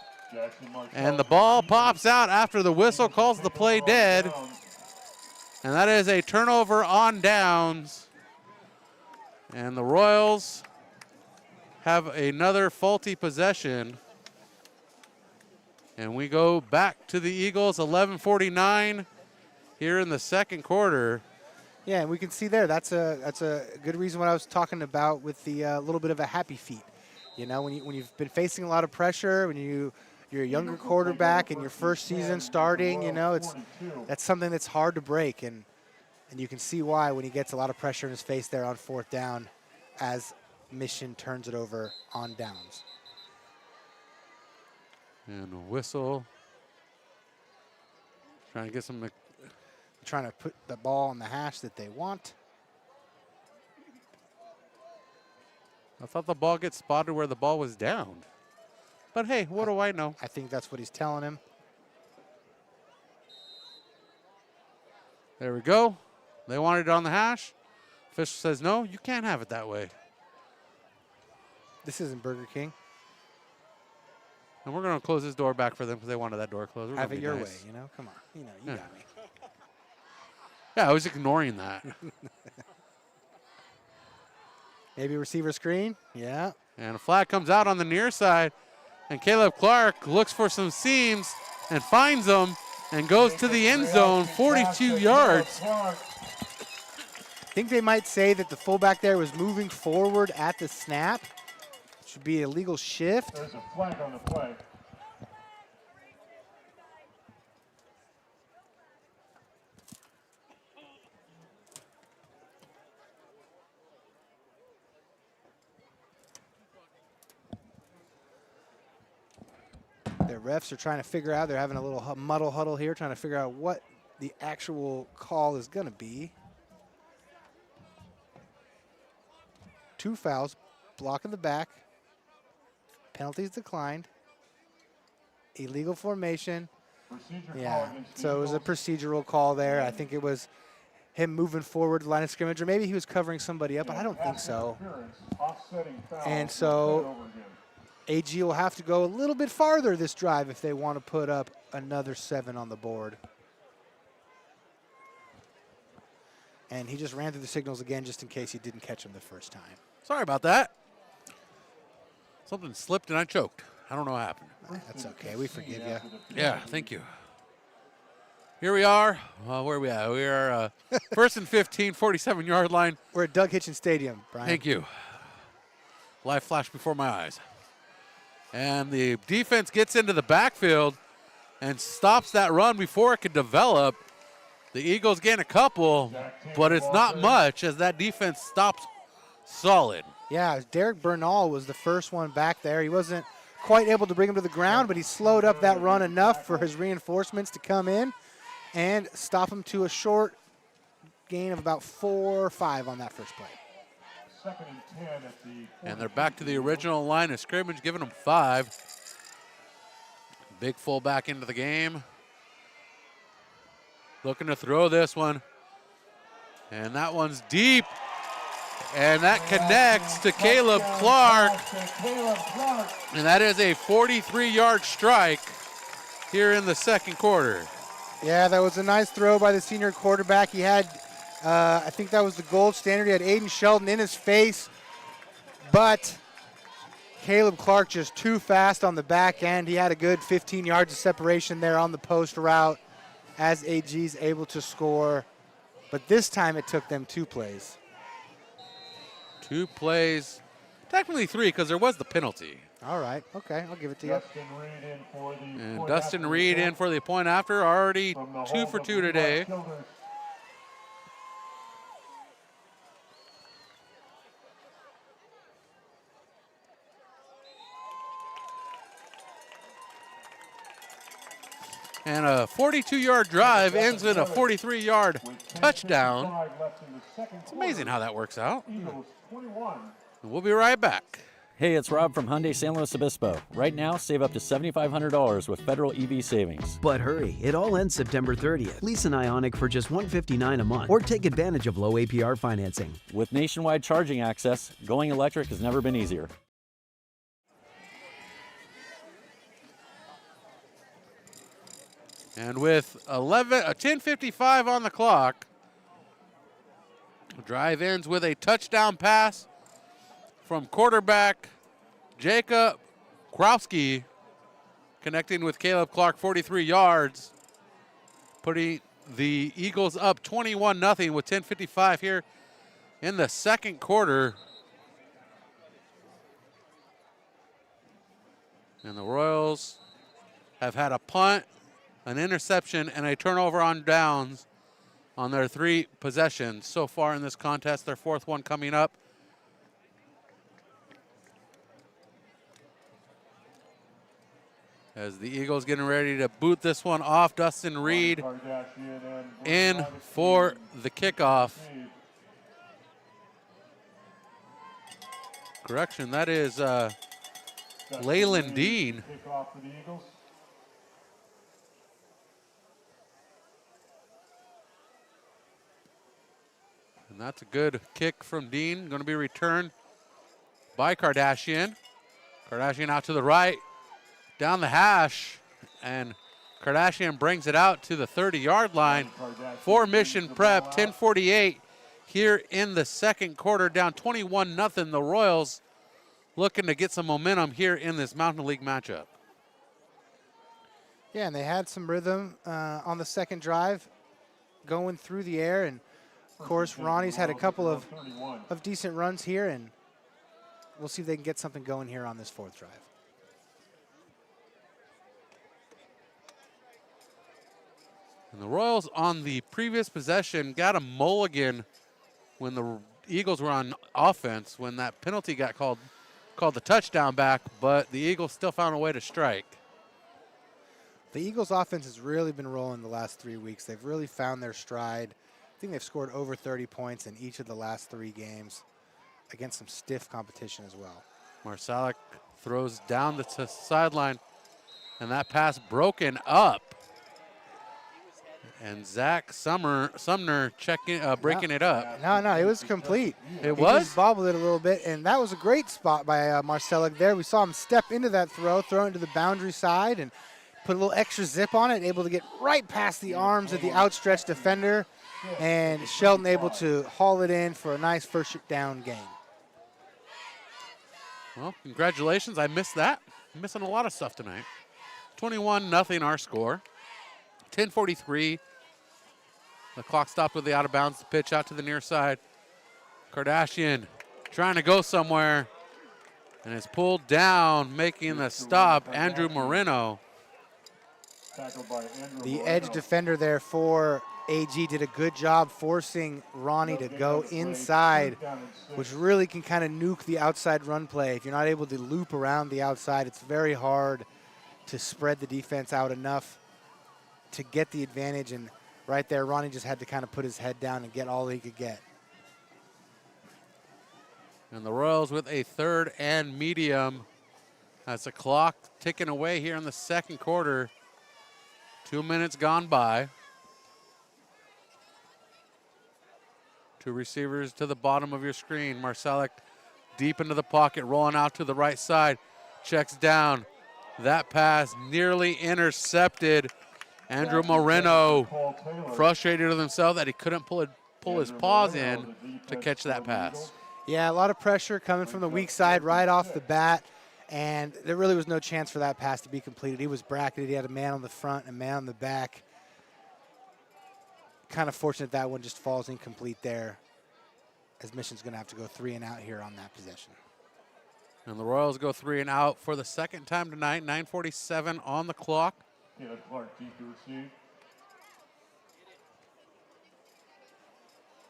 and the ball pops out after the whistle calls the play dead, and that is a turnover on downs. And the Royals have another faulty possession. And we go back to the Eagles, 11:49 here in the second quarter. Yeah, and we can see there, that's a good reason what I was talking about with the little bit of a happy feet. You know, when you've been facing a lot of pressure, when you you're a younger quarterback in your first season starting, you know, that's something that's hard to break. And you can see why when he gets a lot of pressure in his face there on 4th down as Mission turns it over on downs. And a whistle. Trying to get some. Trying to put the ball on the hash that they want. I thought the ball gets spotted where the ball was down. But hey, what do I know? I think that's what he's telling him. There we go. They wanted it on the hash. Official says, no, you can't have it that way. This isn't Burger King. And we're going to close this door back for them because they wanted that door closed. We're Have gonna it be your nice. way, you know? Come on. You know, you Yeah. got me. Yeah, I was ignoring that. Maybe receiver screen. Yeah. And a flag comes out on the near side. And Caleb Clark looks for some seams and finds them and goes to the end zone, 42 yards. I think they might say that the fullback there was moving forward at the snap. Should be a legal shift. There's a flag on the play. Their refs are trying to figure out, they're having a little muddle huddle here, trying to figure out what the actual call is going to be. 2 fouls, block in the back, penalties declined, illegal formation. Yeah, so it was a procedural call there. I think it was him moving forward the line of scrimmage, or maybe he was covering somebody up, but I don't think so. And so AG will have to go a little bit farther this drive if they want to put up another 7 on the board. And he just ran through the signals again just in case he didn't catch him the first time. Sorry about that. Something slipped and I choked. I don't know what happened. That's okay. We forgive you. Yeah, thank you. Here we are. Where are we at? We are 1st and 15, 47-yard line. We're at Doug Hitchens Stadium, Brian. Thank you. Life flashed before my eyes. And the defense gets into the backfield and stops that run before it could develop. The Eagles gain a couple, but it's not much as that defense stops solid. Yeah, Derek Bernal was the first one back there. He wasn't quite able to bring him to the ground, but he slowed up that run enough for his reinforcements to come in and stop him to a short gain of about 4 or 5 on that first play. 2nd and 10 at the. And they're back to the original line of scrimmage, giving them 5. Big fullback into the game. Looking to throw this one. And that one's deep. And that connects to Caleb Clark. And that is a 43-yard strike here in the 2nd quarter. Yeah, that was a nice throw by the senior quarterback. He had, I think that was the gold standard. He had Aiden Sheldon in his face, but Caleb Clark just too fast on the back end. He had a good 15 yards of separation there on the post route as AG's able to score. But this time it took them 2 plays. 2 plays, technically 3 because there was the penalty. All right, okay, I'll give it to you. And Dustin Reed in for the point after, already 2 for 2 today. And a 42-yard drive ends in a 43-yard touchdown. It's amazing how that works out. And we'll be right back. Hey, it's Rob from Hyundai San Luis Obispo. Right now, save up to $7,500 with federal EV savings. But hurry, it all ends September 30th. Lease an Ioniq for just $159 a month or take advantage of low APR financing. With nationwide charging access, going electric has never been easier. And with 10:55 on the clock, drive ends with a touchdown pass from quarterback Jacob Krowski, connecting with Caleb Clark, 43 yards, putting the Eagles up 21-0 with 10:55 here in the 2nd quarter. And the Royals have had a punt, an interception, and a turnover on downs on their 3 possessions so far in this contest. Their 4th one coming up. As the Eagles getting ready to boot this one off, Dustin Reed in for the kickoff. Correction, that is Leyland Dean. Kickoff for the Eagles. And that's a good kick from Dean. Going to be returned by Kardashian. Kardashian out to the right, down the hash, and Kardashian brings it out to the 30-yard line for Mission Prep. 10:48 here in the second quarter, down 21-0. The Royals looking to get some momentum here in this Mountain League matchup. Yeah, and they had some rhythm on the second drive going through the air. And, of course, Ronnie's had a couple of decent runs here, and we'll see if they can get something going here on this 4th drive. And the Royals on the previous possession got a mulligan when the Eagles were on offense, when that penalty got called the touchdown back, but the Eagles still found a way to strike. The Eagles' offense has really been rolling the last 3 weeks. They've really found their stride. I think they've scored over 30 points in each of the last 3 games against some stiff competition as well. Marsalic throws down the sideline, and that pass broken up. And Zach Sumner breaking it up. No, it was complete. It He was? just bobbled it a little bit, and that was a great spot by Marcelic there. We saw him step into that throw it to the boundary side, and put a little extra zip on it, able to get right past the arms of the outstretched defender, and Shelton able to haul it in for a nice first down gain. Well, congratulations. I missed that. I'm missing a lot of stuff tonight. 21-0 our score. 10:43. The clock stopped with the out of bounds pitch out to the near side. Kardashian trying to go somewhere, and it's pulled down, making the stop, Andrew Moreno. The edge defender there for AG did a good job forcing Ronnie to go inside, which really can kind of nuke the outside run play. If you're not able to loop around the outside, it's very hard to spread the defense out enough to get the advantage. And right there, Ronnie just had to kind of put his head down and get all he could get. And the Royals with a 3rd and medium as the clock ticking away here in the second quarter. 2 minutes gone by. 2 receivers to the bottom of your screen. Marcelic deep into the pocket, rolling out to the right side. Checks down. That pass nearly intercepted. Andrew Moreno frustrated with himself that he couldn't pull his paws in to catch that pass. Yeah, a lot of pressure coming from the weak side right off the bat, and there really was no chance for that pass to be completed. He was bracketed. He had a man on the front and a man on the back. Kind of fortunate that one just falls incomplete there, as Mission's going to have to go 3 and out here on that possession. And the Royals go 3 and out for the second time tonight. 9:47 on the clock. Clark deep to receive.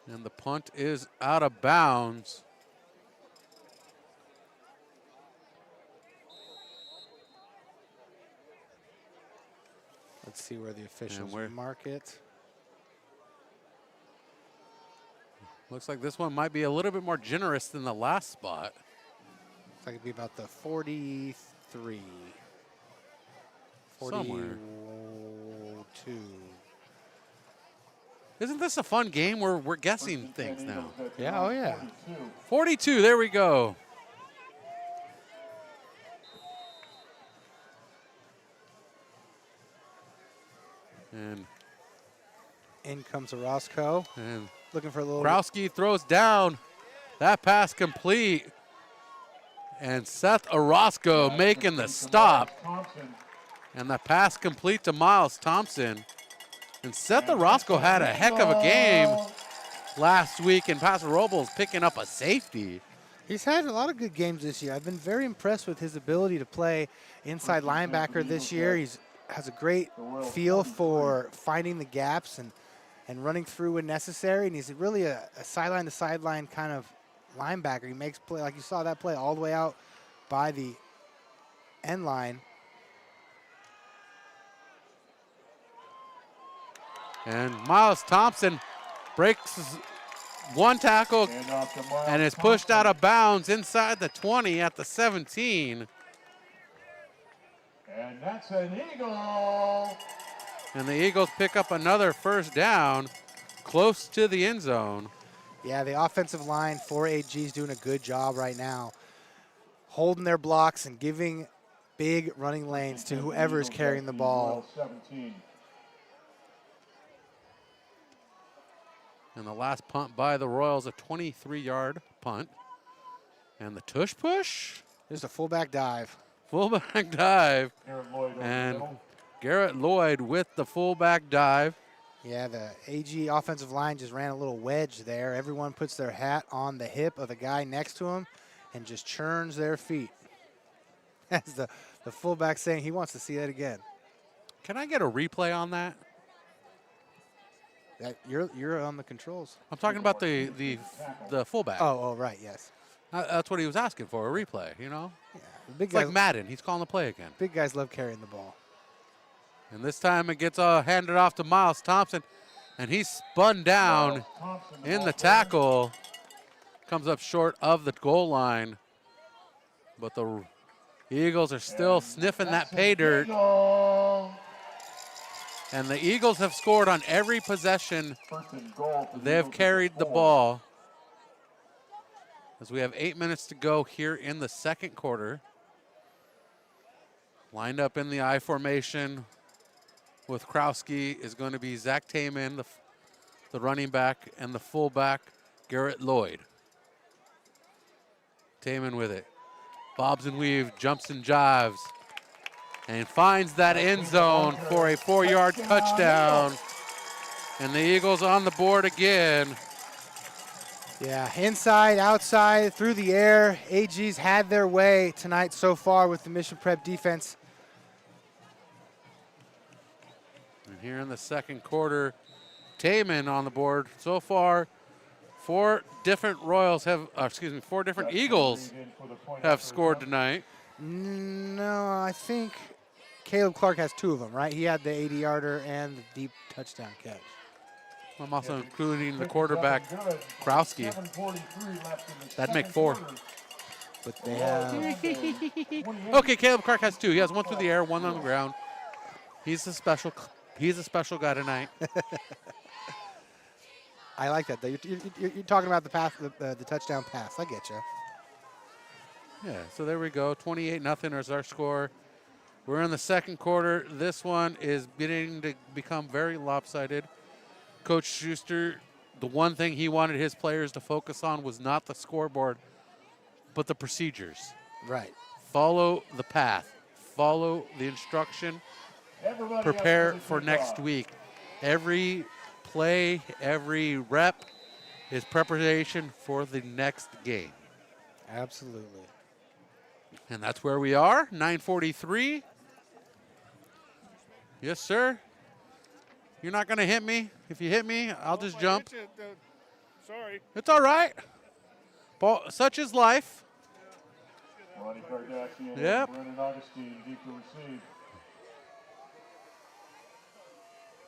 And the punt is out of bounds. Let's see where the officials mark it. Looks like this one might be a little bit more generous than the last spot. Looks like it'd be about the 43. Somewhere. 42. Isn't this a fun game where we're guessing things now? Yeah, oh yeah. 42, there we go. And in comes Orozco. And looking for a little. Krowski throws down. That pass complete. And Seth Orozco making the stop. And the pass complete to Miles Thompson. And Seth Orozco had a heck of a game last week, and Paso Robles picking up a safety. He's had a lot of good games this year. I've been very impressed with his ability to play inside linebacker this year. He's has a great feel for finding the gaps and running through when necessary, and he's really a sideline to sideline kind of linebacker. He makes play, like you saw that play all the way out by the end line. And Miles Thompson breaks one tackle and is pushed out of bounds inside the 20 at the 17. And that's an Eagle. And the Eagles pick up another first down close to the end zone. Yeah, the offensive line for AG is doing a good job right now, holding their blocks and giving big running lanes to whoever is carrying the ball. 17. And the last punt by the Royals, a 23-yard punt. And the tush push. There's a fullback dive. Fullback dive. Garrett Lloyd over the And middle. Garrett Lloyd with the fullback dive. Yeah, the AG offensive line just ran a little wedge there. Everyone puts their hat on the hip of the guy next to him and just churns their feet. That's the fullback saying he wants to see that again. Can I get a replay on that? You're on the controls. I'm talking about the fullback. Oh, right, yes. That's what he was asking for, a replay, you know? Yeah, the big It's guys, like Madden. He's calling the play again. big guys love carrying the ball. And this time it gets handed off to Miles Thompson, and he's spun down in the tackle. Comes up short of the goal line. But the Eagles are still sniffing that pay dirt. And the Eagles have scored on every possession they've carried the ball. As we have 8 minutes to go here in the second quarter. Lined up in the I formation with Krowski is going to be Zach Taman, the running back, and the fullback, Garrett Lloyd. Taman with it. Bobs and weave, jumps and jives, and finds that end zone for a 4-yard touchdown. And the Eagles on the board again. Yeah, inside, outside, through the air. AG's had their way tonight so far with the Mission Prep defense. And here in the second quarter, Taman on the board. So far, four different Eagles have scored tonight. No, I think Caleb Clark has 2 of them, right? He had the 80-yarder and the deep touchdown catch. I'm also including the quarterback, Krowski. That'd make 4. But they have... Okay, Caleb Clark has 2. He has 1 through the air, 1 on the ground. He's a special guy tonight. I like that, though. You're talking about the pass, the touchdown pass. I get you. Yeah, so there we go. 28-0 is our score. We're in the second quarter. This one is beginning to become very lopsided. Coach Schuster, the one thing he wanted his players to focus on was not the scoreboard, but the procedures. Right. Follow the path. Follow the instruction. Prepare for next week. Every play, every rep is preparation for the next game. Absolutely. And that's where we are, 9:43. Yes, sir. You're not going to hit me. If you hit me, I'll just jump. Sorry. It's all right. Such is life. Ronnie Kardashian Yep. and Brennan Augustine deep to receive.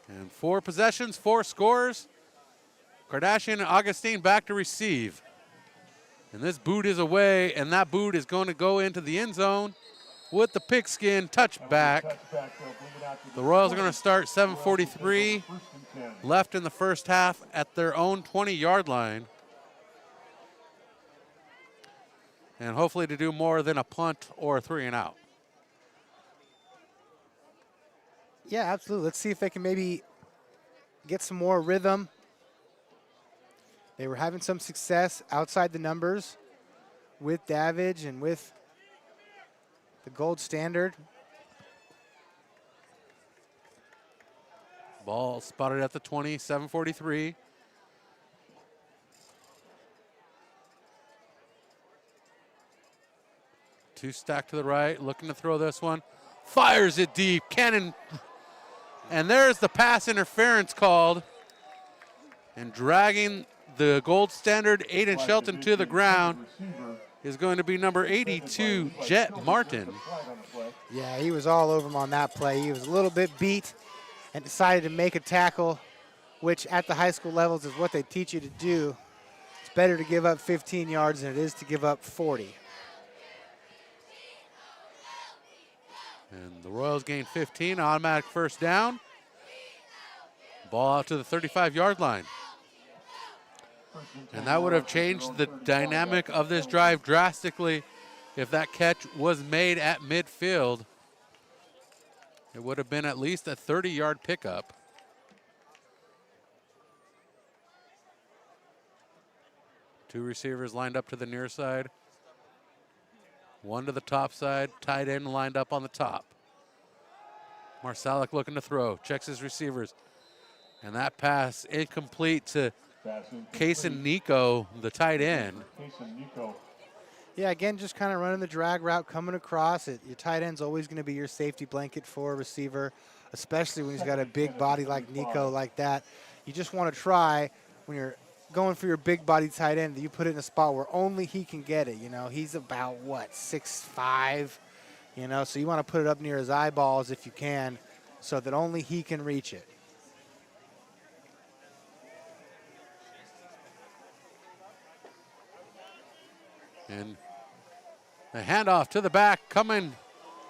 And 4 possessions, 4 scores. Kardashian and Augustine back to receive. And this boot is away, and that boot is going to go into the end zone with the pigskin touchback. The Royals are going to start 7:43 left in the first half at their own 20-yard line. And hopefully to do more than a punt or a 3-and-out. Yeah, absolutely. Let's see if they can maybe get some more rhythm. They were having some success outside the numbers with Davidge and with the gold standard. Ball spotted at the 20, 7:43. Two stacked to the right, looking to throw this one. fires it deep. Cannon. And there's the pass interference called. And dragging the gold standard Aiden Shelton to the ground is going to be number 82, Jet Martin. Yeah, he was all over him on that play. He was a little bit beat and decided to make a tackle, which at the high school levels is what they teach you to do. It's better to give up 15 yards than it is to give up 40. And the Royals gain 15, automatic first down. Ball out to the 35-yard line. And that would have changed the dynamic of this drive drastically if that catch was made at midfield. It would have been at least a 30-yard pickup. Two receivers lined up to the near side. One to the top side, tight end lined up on the top. Marsalic looking to throw, checks his receivers. And that pass incomplete to Kason Nico, the tight end. Yeah, again, just kind of running the drag route, coming across it. Your tight end's always going to be your safety blanket for a receiver, especially when he's got a big body like Nico like that. You just want to try, when you're going for your big body tight end, that you put it in a spot where only he can get it. You know, he's about, what, 6'5", you know, so you want to put it up near his eyeballs if you can so that only he can reach it. And the handoff to the back coming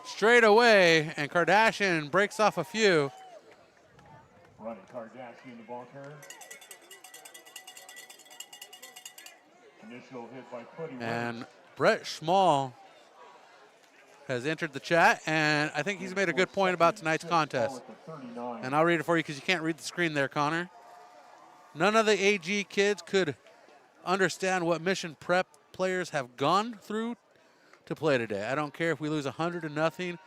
straight away, and Kardashian breaks off a few. Ronnie Kardashian, the ball carrier. Initial hit by Cuddy. And Brett Schmall has entered the chat, and I think he's made a good point about tonight's contest. And I'll read it for you because you can't read the screen there, Connor. None of the AG kids could understand what mission prep players have gone through to play today. I don't care if we lose 100-0.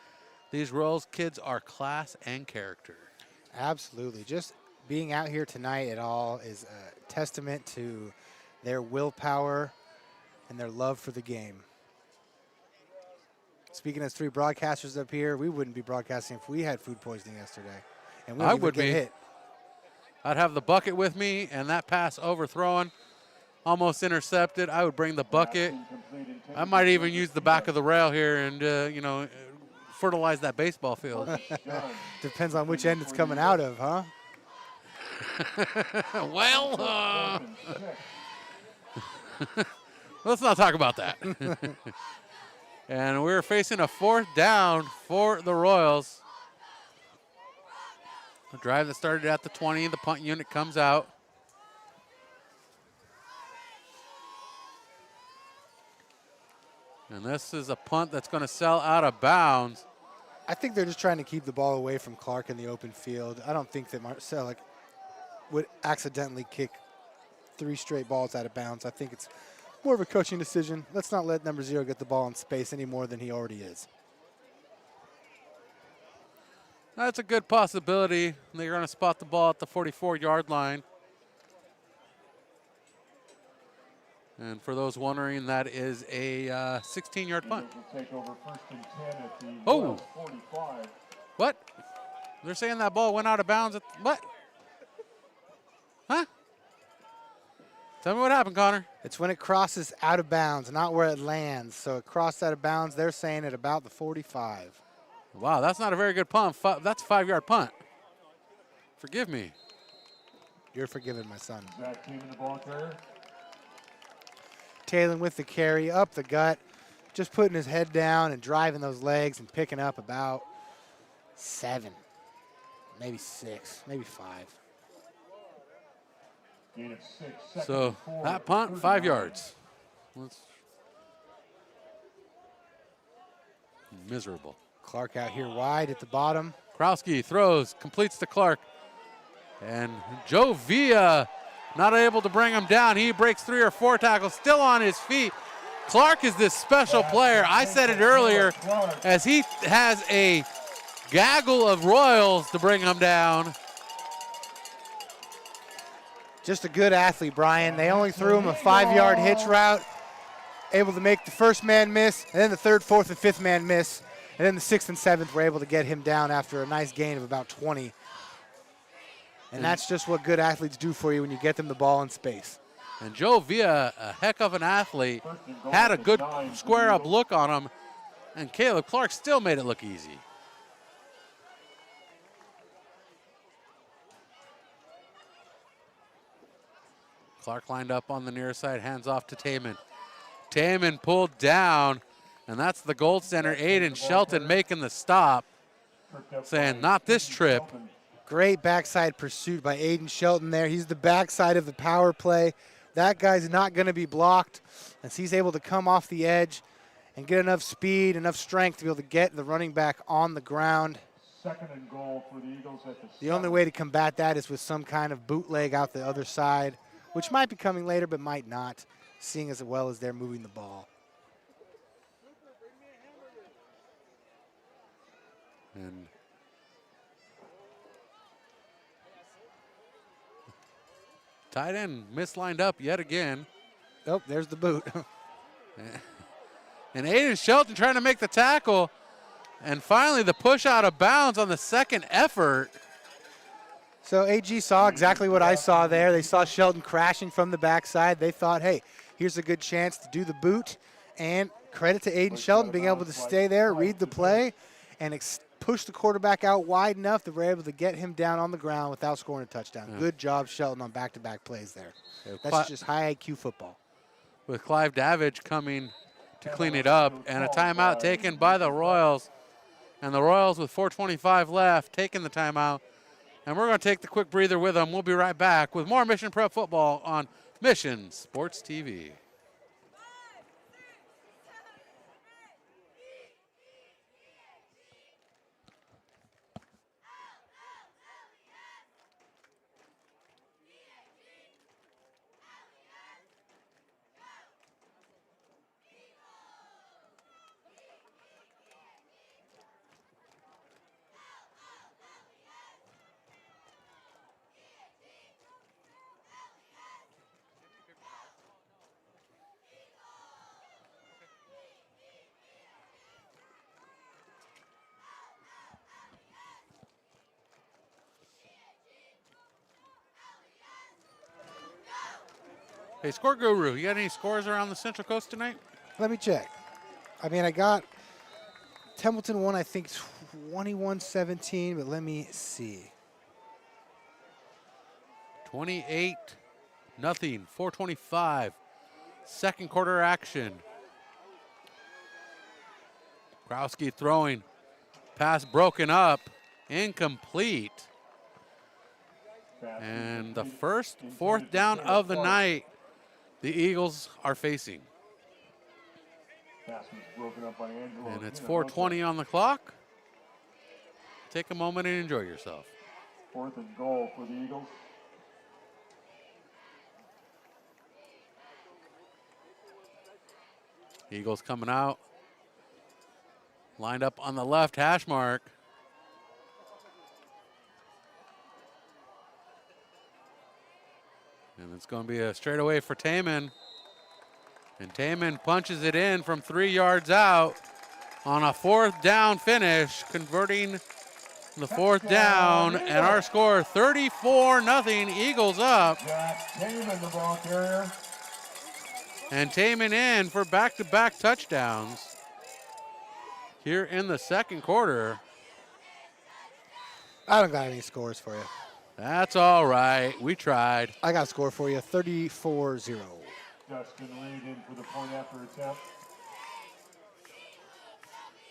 These Royals kids are class and character. Absolutely. Just being out here tonight at all is a testament to their willpower and their love for the game. Speaking as three broadcasters up here, we wouldn't be broadcasting if we had food poisoning yesterday. And we would get hit. I'd have the bucket with me, and that pass overthrown, almost intercepted. I would bring the bucket. I might even use the back of the rail here and, you know, fertilize that baseball field. Depends on which end it's coming out of, huh? Well, let's not talk about that. And we're facing a fourth down for the Royals. A drive that started at the 20, the punt unit comes out. And this is a punt that's going to sell out of bounds. I think they're just trying to keep the ball away from Clark in the open field. I don't think that Marcelic would accidentally kick 3 straight balls out of bounds. I think it's more of a coaching decision. Let's not let number 0 get the ball in space any more than he already is. That's a good possibility. They're going to spot the ball at the 44-yard line. And for those wondering, that is a 16-yard punt. Oh! What? They're saying that ball went out of bounds. What? Huh? Tell me what happened, Connor. It's when it crosses out of bounds, not where it lands. So it crossed out of bounds. They're saying at about the 45. Wow, that's not a very good punt. That's a 5-yard punt. Forgive me. You're forgiven, my son. Zach King in the ball carrier. Taylor with the carry, up the gut, just putting his head down and driving those legs and picking up about 7, maybe 6, maybe 5. So that punt, 5 yards. Miserable. Clark out here wide at the bottom. Krowski throws, completes to Clark. And Joe Villa not able to bring him down. He breaks 3 or 4 tackles, still on his feet. Clark is this special player. I said it earlier, as he has a gaggle of Royals to bring him down. Just a good athlete, Brian. They only threw him a 5-yard hitch route, able to make the first man miss, and then the 3rd, 4th, and 5th man miss. And then the 6th and 7th were able to get him down after a nice gain of about 20. And that's just what good athletes do for you when you get them the ball in space. And Joe Villa, a heck of an athlete, had a good square-up look on him, and Caleb Clark still made it look easy. Clark lined up on the near side, hands off to Taman. Taman pulled down, and that's the gold standard, Aiden Shelton, making the stop, saying, not this trip. Great backside pursuit by Aiden Shelton there. He's the backside of the power play. That guy's not going to be blocked as he's able to come off the edge and get enough speed, enough strength to be able to get the running back on the ground. 2nd and goal for the Eagles at the The only way to combat that is with some kind of bootleg out the other side, which might be coming later but might not, seeing as well as they're moving the ball. And tight end mislined up yet again. Oh, there's the boot. And Aiden Shelton trying to make the tackle. And finally the push out of bounds on the second effort. So AG saw exactly what I saw there. They saw Shelton crashing from the backside. They thought, hey, here's a good chance to do the boot. And credit to Aiden Shelton being able to stay there, read the play, and push the quarterback out wide enough that we're able to get him down on the ground without scoring a touchdown. Good job, Shelton, on back-to-back plays there. That's just high IQ football. With Clive Davidge coming to clean it up, and a timeout taken by the Royals. And the Royals with 4:25 left, taking the timeout. And we're going to take the quick breather with them. We'll be right back with more Mission Prep football on Mission Sports TV. Hey, Score Guru, you got any scores around the Central Coast tonight? Let me check. I mean, I got Templeton won, I think, 21-17, but let me see. 28-0, 4:25. Second quarter action. Krowski throwing. Pass broken up. Incomplete. And the first 4th down of the night the Eagles are facing. And it's 4:20 on the clock. Take a moment and enjoy yourself. 4th and goal for the Eagles. Eagles coming out. Lined up on the left hash mark. And it's going to be a straightaway for Taman. And Taman punches it in from 3 yards out on a 4th down finish, converting the 4th down. And our score, 34-0, Eagles up. Jack Taman, the ball carrier. And Taman in for back-to-back touchdowns here in the second quarter. I don't got any scores for you. That's all right. We tried. I got a score for you, 34-0. Justin Reed in for the point after attempt.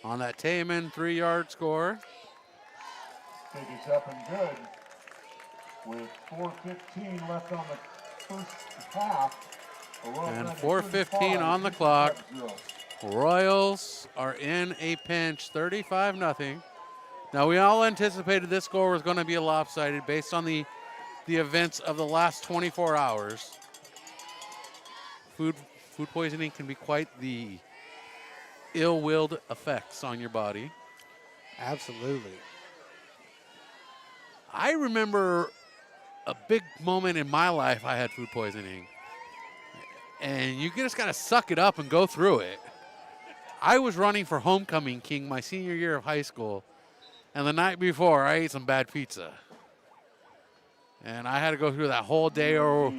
On that Taman 3-yard score. Take it up and good. With 4:15 left on the first half. And 4:15 on the clock. Royals are in a pinch, 35-0. Now, we all anticipated this score was going to be a lopsided based on the events of the last 24 hours. Food poisoning can be quite the ill-willed effects on your body. Absolutely. I remember a big moment in my life I had food poisoning. And you just got to suck it up and go through it. I was running for homecoming king my senior year of high school, and the night before I ate some bad pizza. And I had to go through that whole day of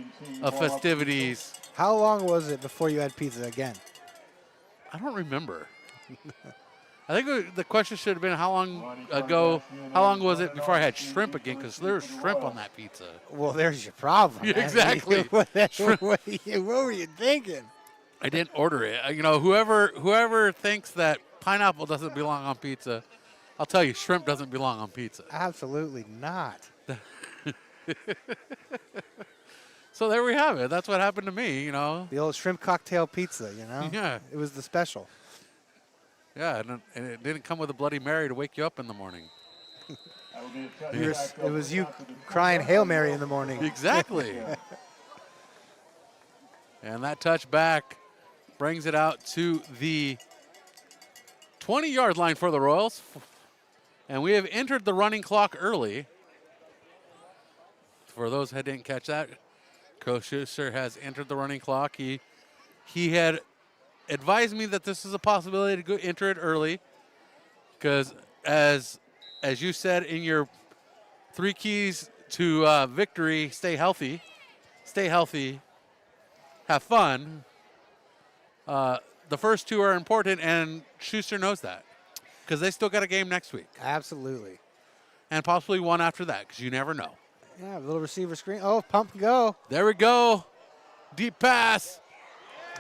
festivities. How long was it before you had pizza again? I don't remember. I think the question should have been how long was it before I had shrimp again, because there was shrimp on that pizza. Well, there's your problem. Yeah, exactly. What were you thinking? I didn't order it. You know, whoever thinks that pineapple doesn't belong on pizza, I'll tell you, shrimp doesn't belong on pizza. Absolutely not. So there we have it. That's what happened to me, you know. The old shrimp cocktail pizza, you know? Yeah. It was the special. Yeah, and it didn't come with a Bloody Mary to wake you up in the morning. It was you crying Hail Mary in the morning. Exactly. And that touchback brings it out to the 20-yard line for the Royals. And we have entered the running clock early. For those that didn't catch that, Coach Schuster has entered the running clock. He had advised me that this is a possibility to enter it early, because as you said in your 3 keys to victory, stay healthy, have fun. The first 2 are important, and Schuster knows that, because they still got a game next week. Absolutely. And possibly one after that, because you never know. Yeah, a little receiver screen. Oh, pump and go. There we go. Deep pass.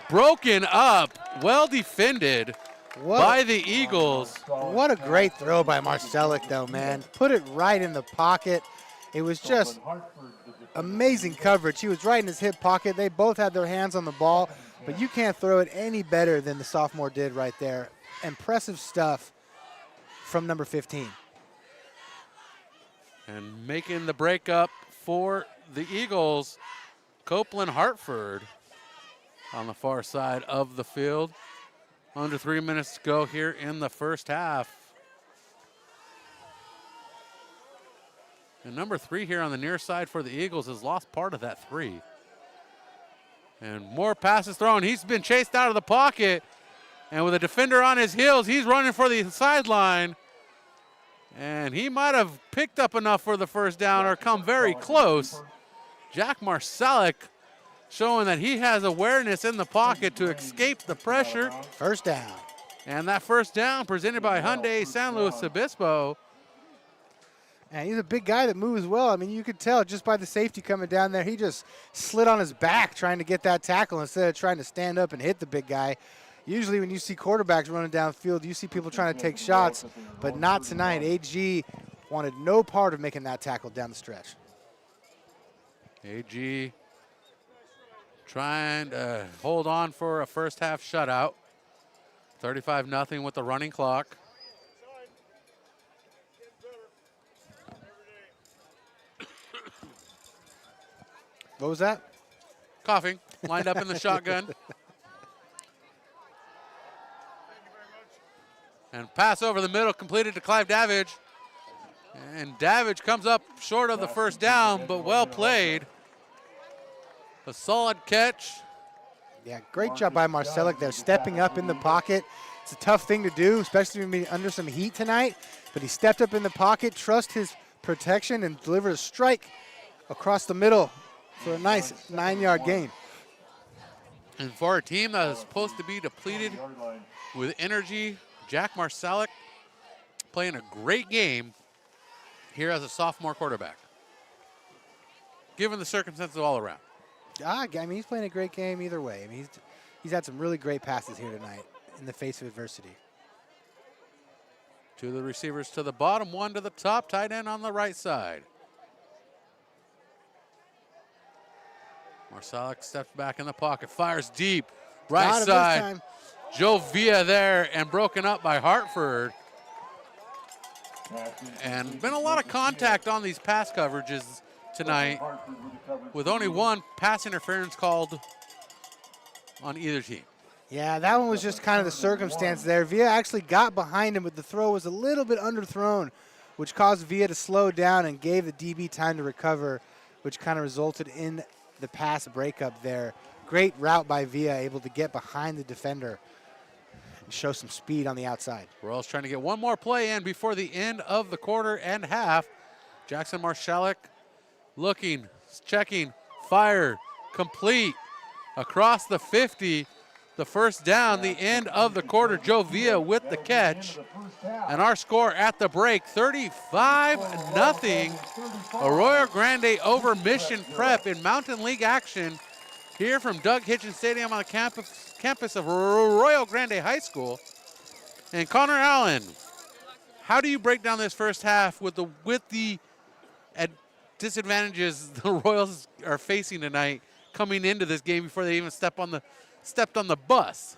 Broken up. Well defended by the Eagles. What a great throw by Marcelic, though, man. Put it right in the pocket. It was just amazing coverage. He was right in his hip pocket. They both had their hands on the ball, but you can't throw it any better than the sophomore did right there. Impressive stuff from number 15. And making the breakup for the Eagles, Copeland Hartford on the far side of the field. Under 3 minutes to go here in the first half. And number 3 here on the near side for the Eagles has lost part of that 3. And more passes thrown. He's been chased out of the pocket. And with a defender on his heels, he's running for the sideline. And he might have picked up enough for the first down or come very close. Jack Marcelic showing that he has awareness in the pocket to escape the pressure. First down. And that first down presented by Hyundai San Luis Obispo. And he's a big guy that moves well. I mean, you could tell just by the safety coming down there, he just slid on his back trying to get that tackle instead of trying to stand up and hit the big guy. Usually when you see quarterbacks running downfield, you see people trying to take shots, but not tonight. AG wanted no part of making that tackle down the stretch. AG trying to hold on for a first half shutout. 35-0 with the running clock. What was that? Coughing, lined up in the shotgun. And pass over the middle, completed to Clive Davidge. And Davidge comes up short of the first down, but well played. A solid catch. Yeah, great job by Marcelic there, stepping up in the pocket. It's a tough thing to do, especially when you're under some heat tonight. But he stepped up in the pocket, trust his protection, and delivered a strike across the middle for a nice 9-yard gain. And for a team that is supposed to be depleted with energy, Jack Marcelic playing a great game here as a sophomore quarterback, given the circumstances all around. I mean, he's playing a great game either way. I mean, he's had some really great passes here tonight in the face of adversity. 2 of the receivers to the bottom, 1 to the top, tight end on the right side. Marcelic steps back in the pocket, fires deep, right side. Joe Villa there, and broken up by Hartford. And been a lot of contact on these pass coverages tonight, with only 1 pass interference called on either team. Yeah, that one was just kind of the circumstance there. Villa actually got behind him, but the throw was a little bit underthrown, which caused Villa to slow down and gave the DB time to recover, which kind of resulted in the pass breakup there. Great route by Villa, able to get behind the defender. show some speed on the outside. Royals trying to get one more play in before the end of the quarter and half. Jackson Marshalik looking, checking, fire, complete, across the 50. The first down, the end of the quarter. Joe Villa with the catch. And our score at the break, 35-0. Arroyo Grande over Mission Prep in Mountain League action here from Doug Hitchens Stadium on the campus of Arroyo Grande High School. And Connor Allen, how do you break down this first half with the disadvantages the Royals are facing tonight coming into this game before they even stepped on the bus?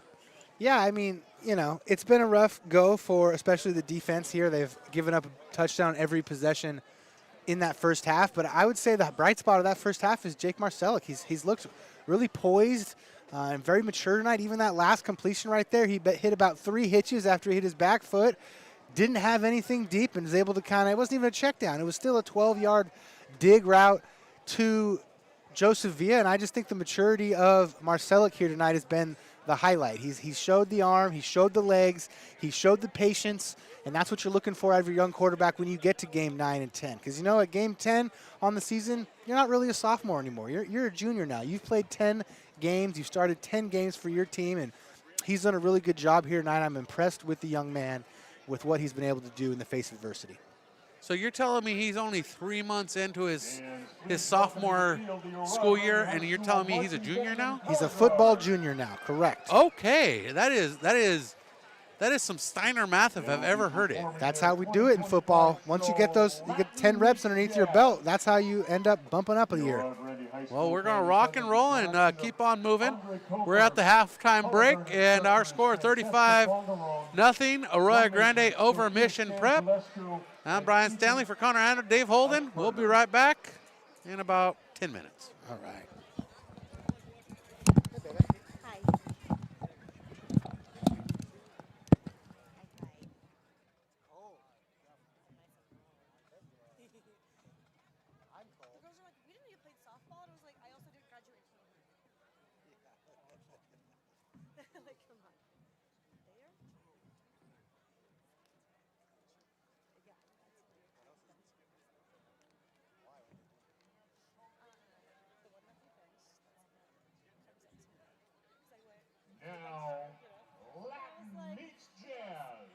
Yeah, I mean, you know, it's been a rough go for especially the defense here. They've given up a touchdown every possession in that first half. But I would say the bright spot of that first half is Jake Marcellik. He's looked really poised and very mature tonight. Even that last completion right there, he hit about 3 hitches after he hit his back foot. Didn't have anything deep and was able to it wasn't even a check down. It was still a 12-yard dig route to Joseph Villa, and I just think the maturity of Marcellik here tonight has been the highlight. He's showed the arm, he showed the legs, he showed the patience, and that's what you're looking for out of your young quarterback when you get to game 9 and 10. Because, you know, at game 10 on the season, you're not really a sophomore anymore. You're a junior now. You've played 10 games. You've started 10 games for your team, and he's done a really good job here tonight. I'm impressed with the young man, with what he's been able to do in the face of adversity. So you're telling me he's only 3 months into his sophomore school year, and you're telling me he's a junior now? He's a football junior now, correct. Okay, that is some Steiner math if I've ever heard it. That's how we do it in football. Once you get 10 reps underneath your belt, that's how you end up bumping up a year. Well, we're going to rock and roll and keep on moving. We're at the halftime break, and our score 35-0. Arroyo Grande over Mission Prep. I'm Brian Stanley for Connor Anna, Dave Holden. We'll be right back in about 10 minutes. All right. Now, Latin meets jazz.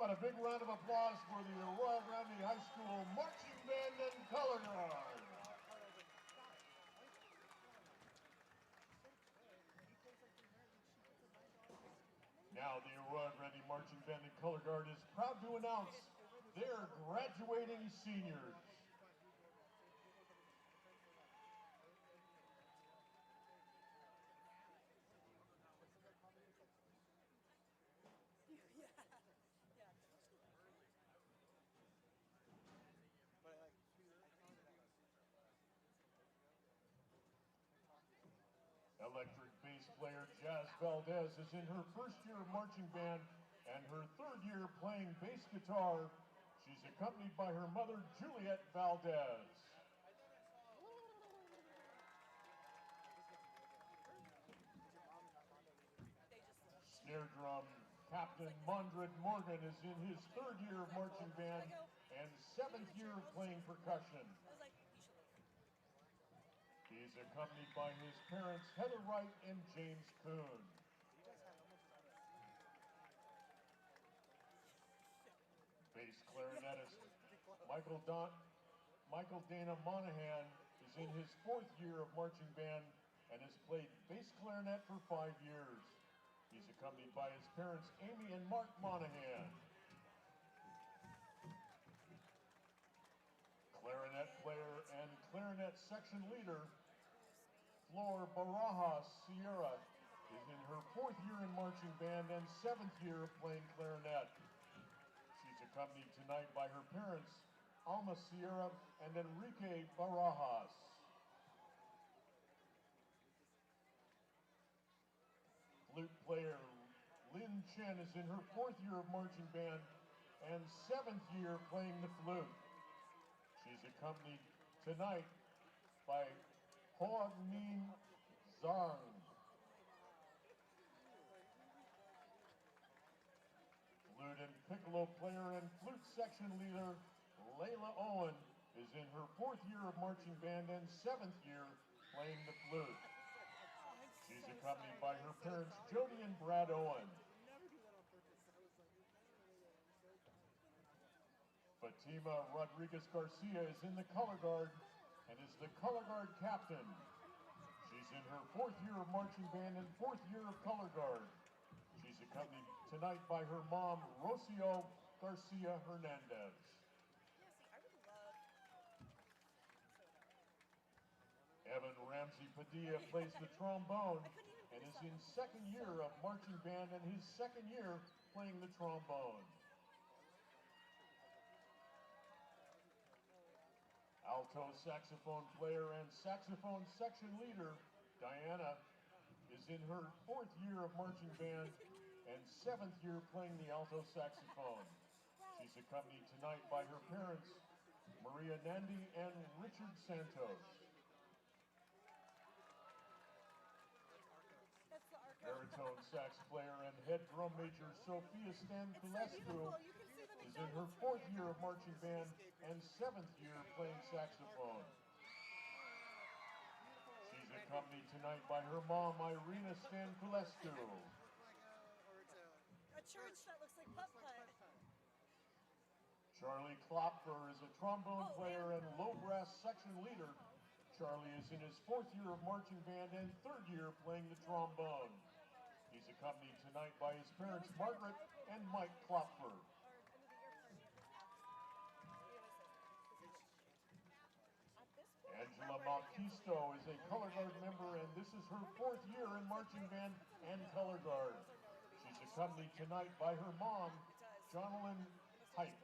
about a big round of applause for the Arroyo Grande High School Marching Band and Color Guard. Now the Arroyo Grande Marching Band and Color Guard is proud to announce their graduating seniors. Electric bass player Jazz Valdez is in her first year of marching band and her third year playing bass guitar. She's accompanied by her mother, Juliet Valdez. Snare drum Captain Mondred Morgan is in his third year of marching band and seventh year of playing percussion. He's accompanied by his parents, Heather Wright and James Kuhn. Bass clarinetist Michael Dana Monahan is in his fourth year of marching band and has played bass clarinet for 5 years. He's accompanied by his parents, Amy and Mark Monahan. Clarinet player and clarinet section leader, Flor Barajas Sierra, is in her fourth year in marching band and seventh year of playing clarinet. She's accompanied tonight by her parents, Alma Sierra and Enrique Barajas. Flute player Lynn Chen is in her fourth year of marching band and seventh year playing the flute. She's accompanied tonight by Hoa Min Zhang. Flute and piccolo player and flute section leader Layla Owen is in her fourth year of marching band and seventh year playing the flute. She's accompanied by her parents, Jody and Brad Owen. Fatima Rodriguez Garcia is in the color guard and is the color guard captain. She's in her fourth year of marching band and fourth year of color guard. She's accompanied tonight by her mom, Rocio Garcia Hernandez. Evan Ramsey Padilla plays the trombone and is in second year of marching band and his second year playing the trombone. Alto saxophone player and saxophone section leader, Diana, is in her fourth year of marching band and seventh year playing the alto saxophone. She's accompanied tonight by her parents, Maria Nandi and Richard Santos. Baritone sax player and head drum major Sophia Stanculescu is in her fourth year of marching band and seventh year playing saxophone. She's accompanied tonight by her mom, Irina Stanculescu. A church that looks like putt-putt. Charlie Klopfer is a trombone player and low brass section leader. Charlie is in his fourth year of marching band and third year playing the trombone. He's accompanied tonight by his parents, Margaret and Mike Klopfer. Angela Malquisto is a color guard member, and this is her fourth year in marching band and color guard. She's accompanied tonight by her mom, Jonalyn Hike.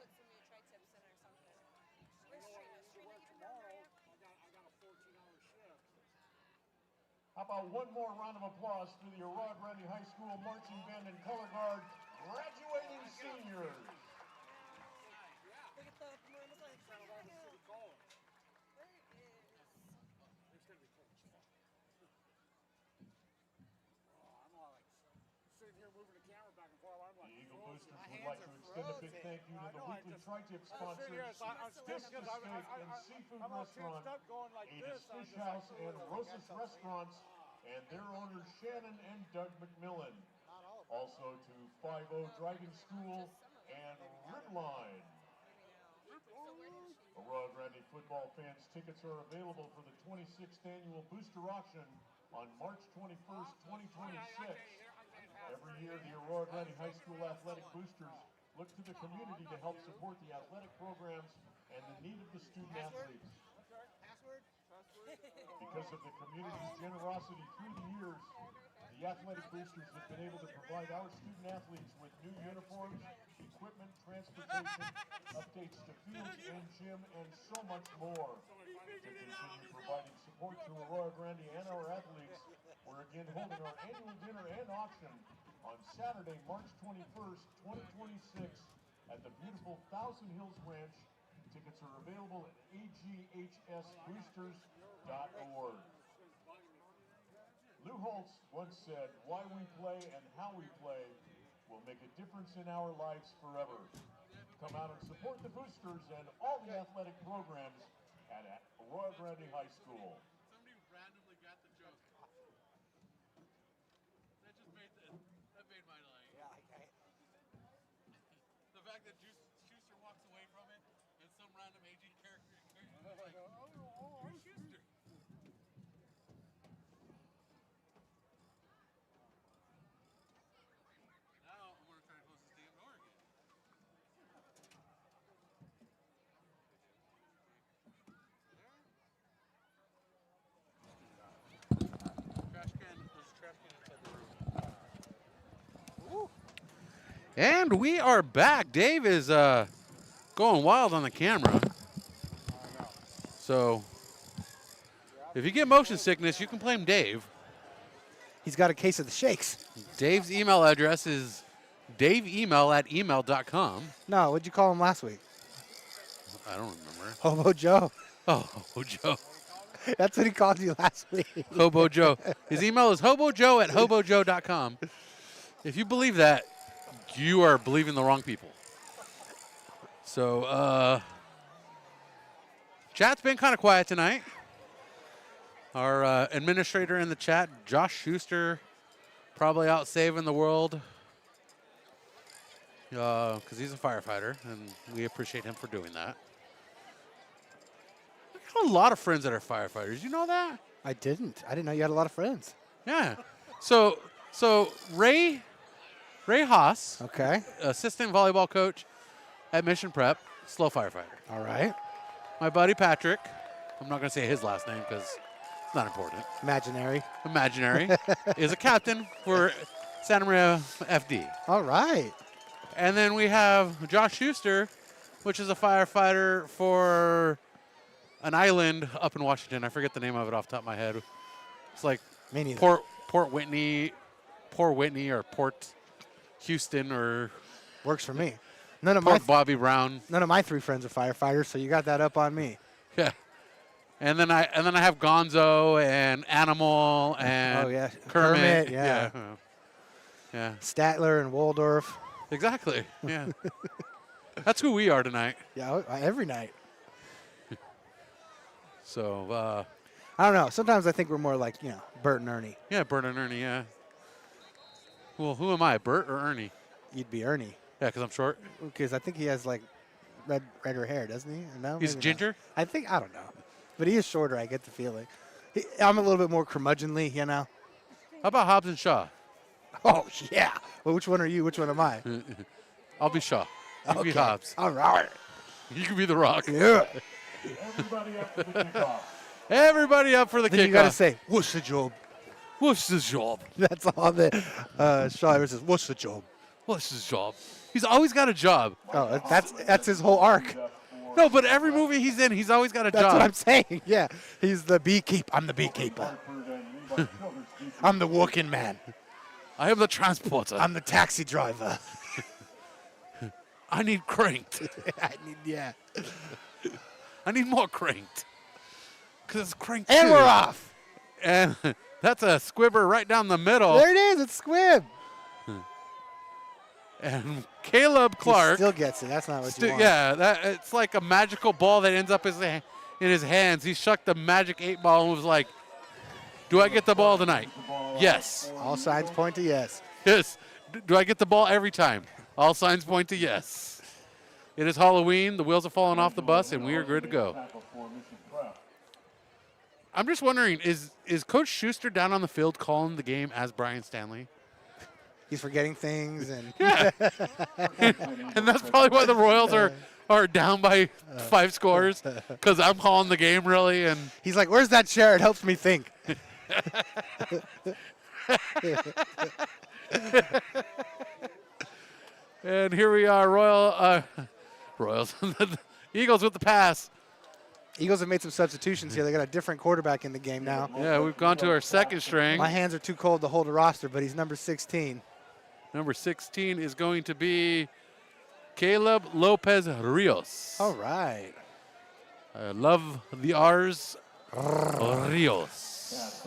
How about one more round of applause for the Arroyo Grande High School Marching Band and Color Guard graduating seniors. Look at the sitting here moving the camera back and forth. I'm like, the Eagle Boosters would like to extend a big thank you to the weekly tri-tip sponsors, Discus Steak and Seafood Restaurant, Ada's Fish House, and Rosa's Restaurants, and their owners Shannon and Doug McMillan. Also to 5-0 Driving School and Ridline. Arroyo Grande football fans, tickets are available for the 26th annual booster auction on March 21st, 2026. Every year, the Arroyo Grande High School athletic boosters look to the community to help support the athletic programs and the need of the student athletes. Because of the community's generosity through the years, the athletic boosters have been able to provide our student athletes with new uniforms, equipment, transportation, updates to fields and gym, and so much more. To continue providing support to Arroyo Grande and our athletes, we're again holding our annual dinner and auction on Saturday, March 21st, 2026 at the beautiful Thousand Hills Ranch. Tickets are available at aghsboosters.org. Lou Holtz once said, "Why we play and how we play will make a difference in our lives forever." Come out and support the boosters and all the athletic programs at Arroyo Grande High School. Somebody randomly got the joke. That made my night. Yeah, the fact that Schuster walks away from it and some random AG character is like, oh, Schuster. Now I'm going to try to close this damn door again. Trash can. There's a trash can inside the room. And we are back. Dave is going wild on the camera. So if you get motion sickness, you can blame Dave. He's got a case of the shakes. Dave's email address is daveemail@email.com. No, what'd you call him last week? I don't remember. Hobo Joe. Oh, Hobo Joe. That's what he called you last week. Hobo Joe. His email is hobojoe@hobojoe.com. If you believe that, you are believing the wrong people. So, chat's been kind of quiet tonight. Our administrator in the chat, Josh Schuster, probably out saving the world because he's a firefighter, and we appreciate him for doing that. I got a lot of friends that are firefighters. You know that? I didn't. I didn't know you had a lot of friends. Yeah. So Ray Haas, Okay. assistant volleyball coach at Mission Prep, slow firefighter. All right. My buddy Patrick, I'm not going to say his last name because it's not important. Imaginary. Is a captain for Santa Maria FD. All right. And then we have Josh Schuster, which is a firefighter for an island up in Washington. I forget the name of it off the top of my head. It's like Me neither. Port Whitney or Port Houston or Works for me. None of Port Bobby Brown. my 3 friends are firefighters, so you got that up on me. Yeah. And then I have Gonzo and Animal and Oh, yeah. Kermit. yeah. Yeah. Statler and Waldorf. Exactly. Yeah. That's who we are tonight. Yeah, every night. So, I don't know. Sometimes I think we're more like, Bert and Ernie. yeah, Bert and Ernie, yeah. Well, who am I, Bert or Ernie? You'd be Ernie. Yeah, because I'm short. Because I think he has, like, redder hair, doesn't he? Or no? He's Maybe ginger? not. I don't know. But he is shorter, I get the feeling. I'm a little bit more curmudgeonly, How about Hobbs and Shaw? Oh, yeah. Well, which one are you? Which one am I? I'll be Shaw. You can be Hobbs. All right. You can be The Rock. Yeah. Everybody up for the kickoff. Everybody up for the Then kickoff. you got to say, what's the job? What's his job? That's all that Shaw ever says, what's the job? What's his job? He's always got a job. Oh, that's his whole arc. No, but every movie he's in, he's always got a That's job. what I'm saying. Yeah. He's the beekeeper. I'm the beekeeper. I'm the working man. I am the transporter. I'm the taxi driver. I need cranked. Yeah. I need more cranked. Because it's cranked And too. we're off. And that's a squibber right down the middle. There it is. It's Squib. And Caleb Clark. He still gets it. That's not what you want. Yeah, it's like a magical ball that ends up in his hands. He shucked the magic 8-ball and was like, do I get the ball tonight? Yes. All signs point to yes. Yes. Do I get the ball every time? All signs point to yes. It is Halloween. The wheels are falling off the bus, and we are good to go. I'm just wondering, is Coach Schuster down on the field calling the game as Brian Stanley? He's forgetting things, and Yeah. And that's probably why the Royals are down by 5 scores, because I'm calling the game really. And he's like, "Where's that chair? It helps me think." And here we are, Royals, Eagles with the pass. Eagles have made some substitutions here. They got a different quarterback in the game now. Yeah, we've gone to our second string. My hands are too cold to hold a roster, but he's number 16. Number 16 is going to be Caleb Lopez Rios. All right. I love the R's. Rios.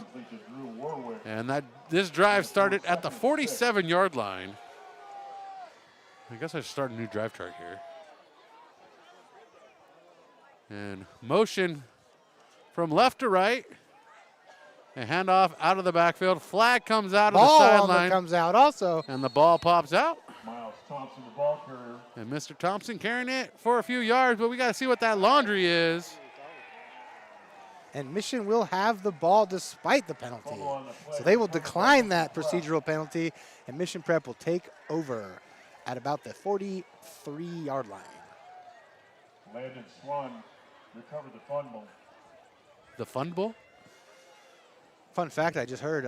And this drive started at the 47-yard line. I guess I should start a new drive chart here. And motion from left to right. A handoff out of the backfield. Flag comes out of the sideline. Ball comes out also. And the ball pops out. Miles Thompson, the ball carrier. And Mr. Thompson carrying it for a few yards, but we got to see what that laundry is. And Mission will have the ball despite the penalty. So they will decline that procedural penalty, and Mission Prep will take over at about the 43-yard line. Landon Swan recovered the fumble. The fumble? Fun fact, I just heard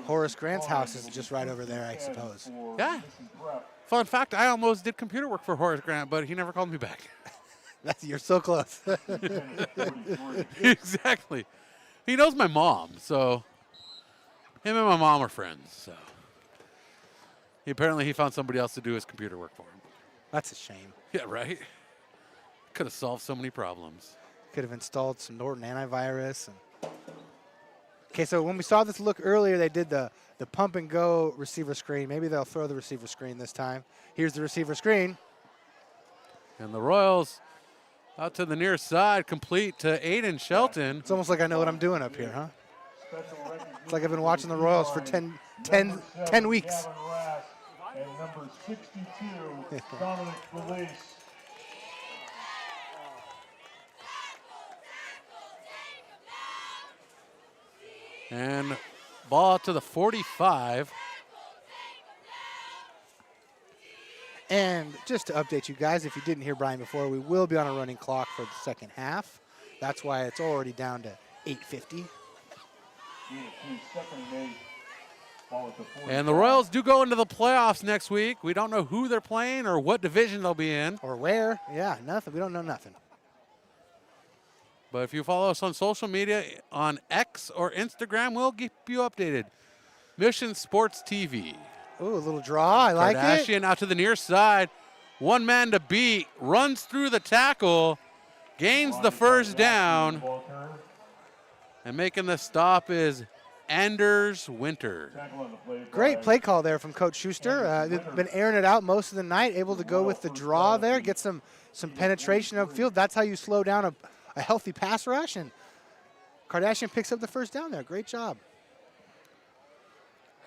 Horace Grant's house is just right over there, I suppose. Yeah. Fun fact, I almost did computer work for Horace Grant, but he never called me back. You're so close. Exactly. He knows my mom, so him and my mom are friends. So apparently he found somebody else to do his computer work for him. That's a shame. Yeah, right? Could have solved so many problems. Could have installed some Norton antivirus. Okay, so when we saw this look earlier, they did the pump and go receiver screen. Maybe they'll throw the receiver screen this time. Here's the receiver screen. And the Royals out to the near side, complete to Aiden Shelton. It's almost like I know what I'm doing up here, huh? It's like I've been watching the Royals for 10 weeks. And number 62, Dominic Release. And ball out to the 45. And just to update you guys, if you didn't hear Brian before, we will be on a running clock for the second half. That's why it's already down to 8:50. And the Royals do go into the playoffs next week. We don't know who they're playing or what division they'll be in. Or where. Yeah, nothing. We don't know nothing. But if you follow us on social media, on X or Instagram, we'll keep you updated. Mission Sports TV. Ooh, a little draw. I like it. Kardashian out to the near side. One man to beat. Runs through the tackle. Gains the first down. And making the stop is Anders Winter. Great play call there from Coach Schuster. They've been airing it out most of the night, able to go with the draw there, get some penetration upfield. That's how you slow down a healthy pass rush. And Kardashian picks up the first down there. Great job.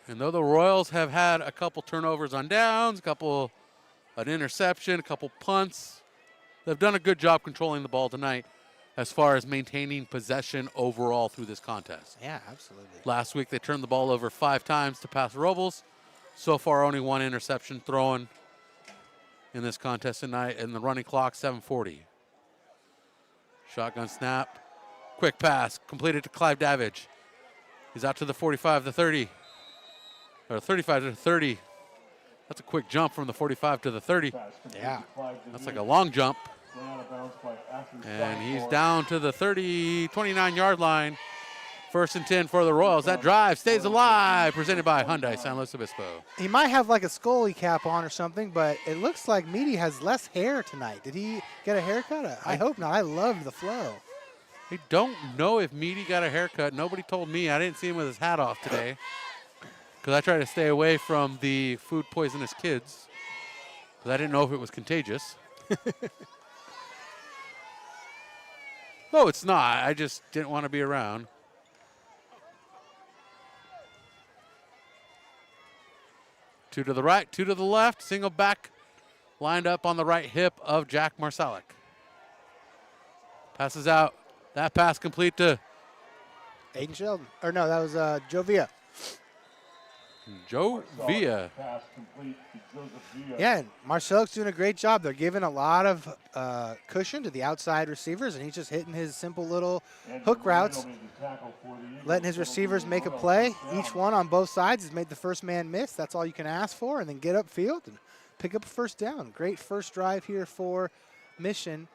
And though the Royals have had a couple turnovers on downs, an interception, a couple punts, they've done a good job controlling the ball tonight as far as maintaining possession overall through this contest. Yeah, absolutely. Last week they turned the ball over 5 times to pass Robles. So far only 1 interception thrown in this contest tonight, and the running clock 7:40. Shotgun snap, quick pass, completed to Clive Davidge. He's out to the 45, the 30. Or 35 to 30. That's a quick jump from the 45 to the 30. Yeah. That's like a long jump. And he's down to the 29-yard line. 1st and 10 for the Royals. That drive stays alive, presented by Hyundai San Luis Obispo. He might have like a Scully cap on or something, but it looks like Meaty has less hair tonight. Did he get a haircut? I hope not. I loved the flow. I don't know if Meaty got a haircut. Nobody told me. I didn't see him with his hat off today, because I try to stay away from the food poisonous kids, because I didn't know if it was contagious. No, it's not. I just didn't want to be around. 2 to the right, 2 to the left. Single back lined up on the right hip of Jack Marsalic. Passes out. That pass complete to Aiden Sheldon. Or no, that was Joe Villa. Joe Villa. Pass complete to Joseph Villa. Yeah, and Marcelic's doing a great job. They're giving a lot of cushion to the outside receivers, and he's just hitting his simple little hook routes, letting his receivers make a play. Each one on both sides has made the first man miss. That's all you can ask for, and then get upfield and pick up a first down. Great first drive here for Mission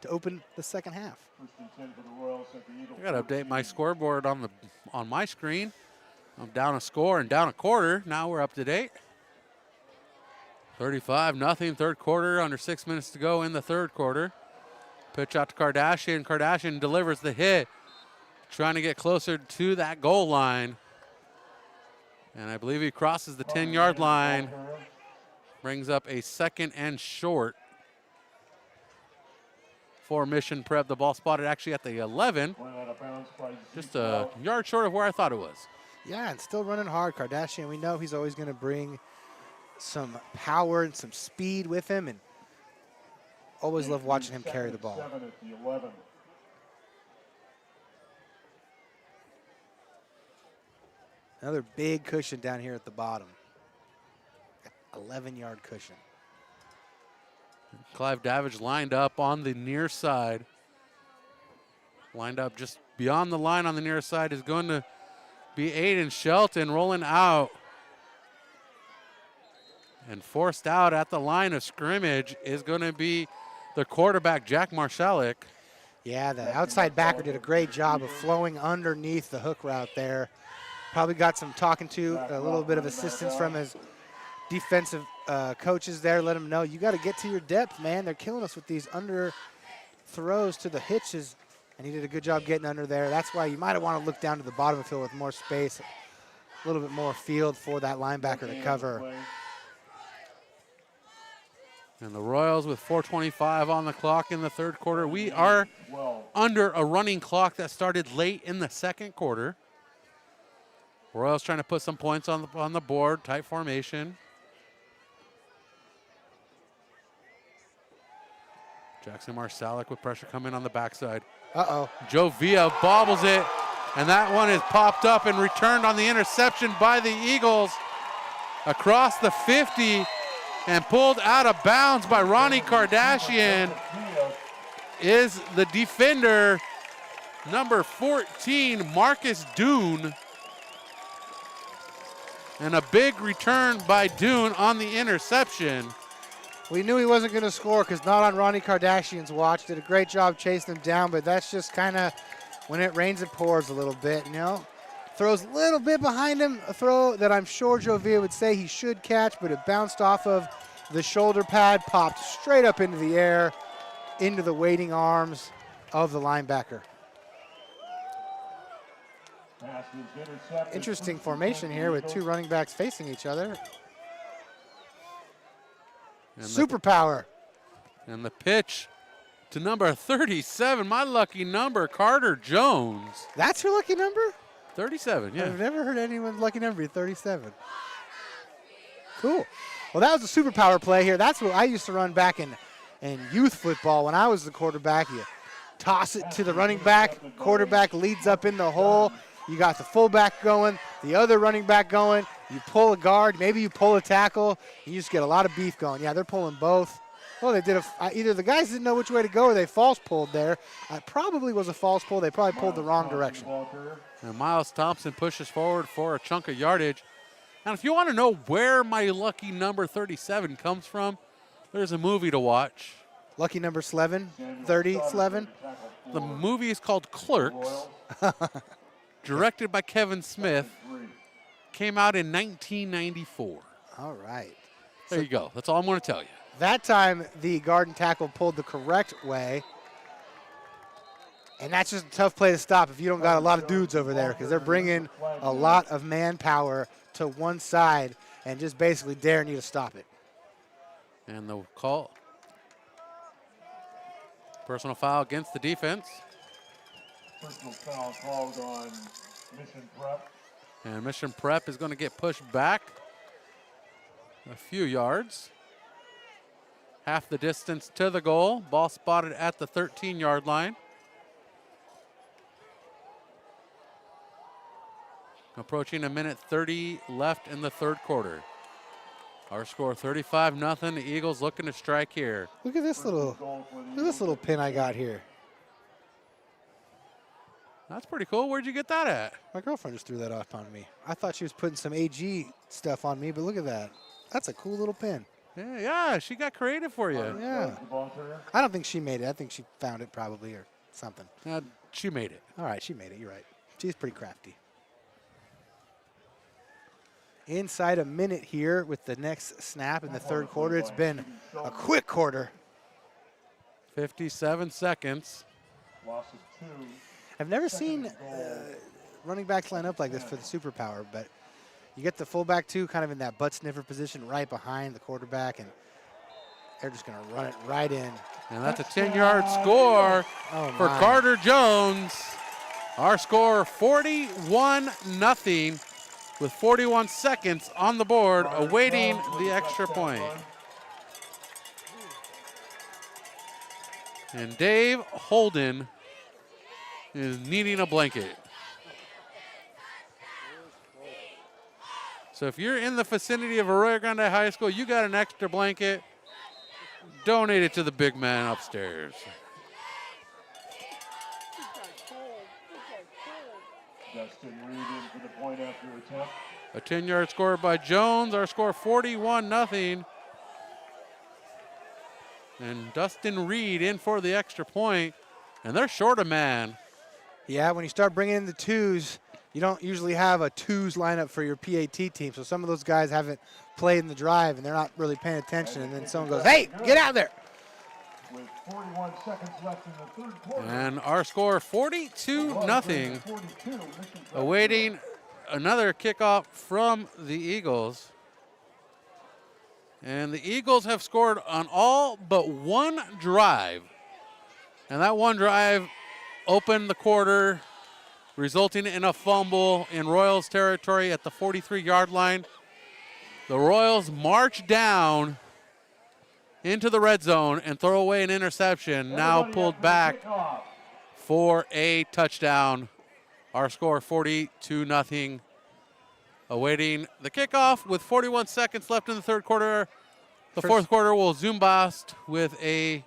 to open the second half. I got to update my scoreboard on my screen. I'm down a score and down a quarter. Now we're up to date. 35-0, third quarter, under 6 minutes to go in the third quarter. Pitch out to Kardashian. Kardashian delivers the hit, trying to get closer to that goal line. And I believe he crosses the 10-yard line. Brings up a second and short for Mission Prep. The ball spotted actually at the 11. Just a yard short of where I thought it was. Yeah, and still running hard. Kardashian, we know he's always going to bring some power and some speed with him, and always love watching him carry the ball. Another big cushion down here at the bottom. 11-yard cushion. Clive Davidge lined up on the near side. Lined up just beyond the line on the near side is going to be Aiden Shelton rolling out. And forced out at the line of scrimmage is going to be the quarterback, Jack Marsalic. Yeah, the outside backer did a great job of flowing underneath the hook route there. Probably got some talking to, a little bit of assistance from his defensive coaches there. Let him know, you got to get to your depth, man. They're killing us with these under throws to the hitches. And he did a good job getting under there. That's why you might want to look down to the bottom of the field with more space, a little bit more field for that linebacker to cover. And the Royals with 4:25 on the clock in the third quarter. We are under a running clock that started late in the second quarter. Royals trying to put some points on the board, tight formation. Jackson Marsalic with pressure coming on the backside. Uh-oh. Joe Villa bobbles it, and that one is popped up and returned on the interception by the Eagles across the 50 and pulled out of bounds by Ronnie Kardashian is the defender, number 14, Marcus Doon. And a big return by Doon on the interception. We knew he wasn't going to score because not on Ronnie Kardashian's watch. Did a great job chasing him down, but that's just kind of when it rains, it pours a little bit, you know. Throws a little bit behind him, a throw that I'm sure Joe Villa would say he should catch, but it bounced off of the shoulder pad, popped straight up into the air, into the waiting arms of the linebacker. Interesting formation here with two running backs facing each other. Superpower. And the pitch to number 37, my lucky number, Carter Jones. That's your lucky number? 37, yeah. I've never heard anyone's lucky number be 37. Cool. Well, that was a superpower play here. That's what I used to run back in youth football when I was the quarterback. You toss it to the running back. Quarterback leads up in the hole. You got the fullback going, the other running back going. You pull a guard, maybe you pull a tackle. You just get a lot of beef going. Yeah, they're pulling both. Well, they did either the guys didn't know which way to go or they false pulled there. It probably was a false pull. They probably pulled the wrong direction. And Miles Thompson pushes forward for a chunk of yardage. And if you want to know where my lucky number 37 comes from, there's a movie to watch. Lucky number 11, 30, 11. The movie is called Clerks. Directed by Kevin Smith, came out in 1994. All right. There you go. That's all I'm going to tell you. That time, the guard and tackle pulled the correct way. And that's just a tough play to stop if you don't got a lot of dudes over there because they're bringing a lot of manpower to one side and just basically daring you to stop it. And the call. Personal foul against the defense. Personal foul called on Mission Prep. And Mission Prep is going to get pushed back a few yards. Half the distance to the goal. Ball spotted at the 13-yard line. Approaching a minute 30 left in the third quarter. Our score 35-0. The Eagles looking to strike here. Look at this little pin I got here. That's pretty cool. Where'd you get that at? My girlfriend just threw that off on me. I thought she was putting some AG stuff on me, but look at that. That's a cool little pin. Yeah, she got creative for you. Yeah. I don't think she made it. I think she found it probably or something. She made it. All right, she made it. You're right. She's pretty crafty. Inside a minute here with the next snap in the third quarter. It's been a quick quarter. 57 seconds. Loss of 2. I've never seen running backs line up like this for the superpower, but you get the fullback too, kind of in that butt sniffer position right behind the quarterback, and they're just going to run it right in. And that's a 10-yard score for Carter Jones. Our score 41-0 with 41 seconds on the board, awaiting the extra point. And Dave Holden is needing a blanket. So if you're in the vicinity of Arroyo Grande High School, you got an extra blanket, donate it to the big man upstairs. Dustin Reed in for the point after attempt. A 10-yard score by Jones. Our score 41-0. And Dustin Reed in for the extra point. And they're short a man. Yeah, when you start bringing in the twos, you don't usually have a twos lineup for your PAT team. So some of those guys haven't played in the drive, and they're not really paying attention. And then someone goes, hey, get out there. With 41 seconds left in the third quarter. And our score 42-0. Awaiting another kickoff from the Eagles. And the Eagles have scored on all but one drive. And that one drive opened the quarter, resulting in a fumble in Royals territory at the 43-yard line. The Royals march down into the red zone and throw away an interception, now pulled back for a touchdown. Our score 42-0. Awaiting the kickoff with 41 seconds left in the third quarter. The fourth quarter will zoom past with a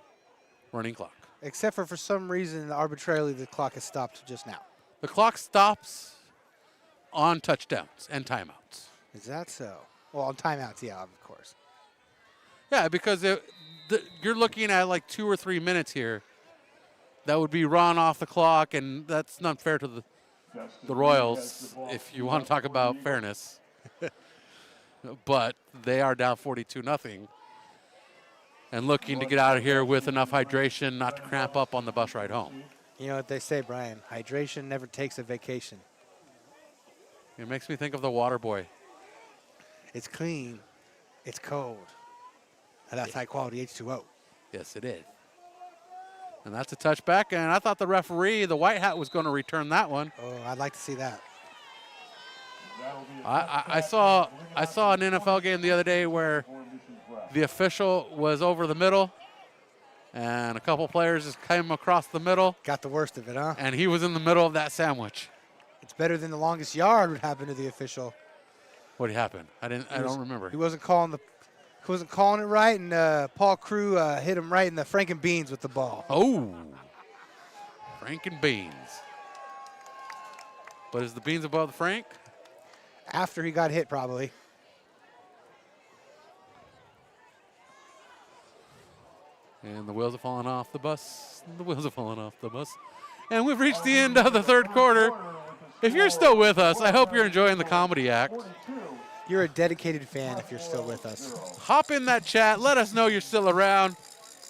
running clock. Except for some reason, arbitrarily, the clock has stopped just now. The clock stops on touchdowns and timeouts. Is that so? Well, on timeouts, yeah, of course. Yeah, because you're looking at like 2 or 3 minutes here. That would be run off the clock, and that's not fair to the Royals, if you want to talk about fairness. But they are down 42-0 and looking to get out of here with enough hydration not to cramp up on the bus ride home. You know what they say, Brian, hydration never takes a vacation. It makes me think of the water boy. It's clean, it's cold, and that's high quality H2O. Yes, it is. And that's a touchback, and I thought the referee, the white hat, was going to return that one. Oh, I'd like to see that. I saw an NFL game the other day where the official was over the middle, and a couple players just came across the middle. Got the worst of it, huh? And he was in the middle of that sandwich. It's better than the longest yard would happen to the official. What happened? I don't remember. He wasn't calling it right, and Paul Crew hit him right in the Franken Beans with the ball. Oh, Franken Beans. But is the beans above the Frank? After he got hit, probably. And the wheels are falling off the bus. The wheels are falling off the bus. And we've reached the end of the third quarter. If you're still with us, I hope you're enjoying the comedy act. You're a dedicated fan if you're still with us. Hop in that chat. Let us know you're still around.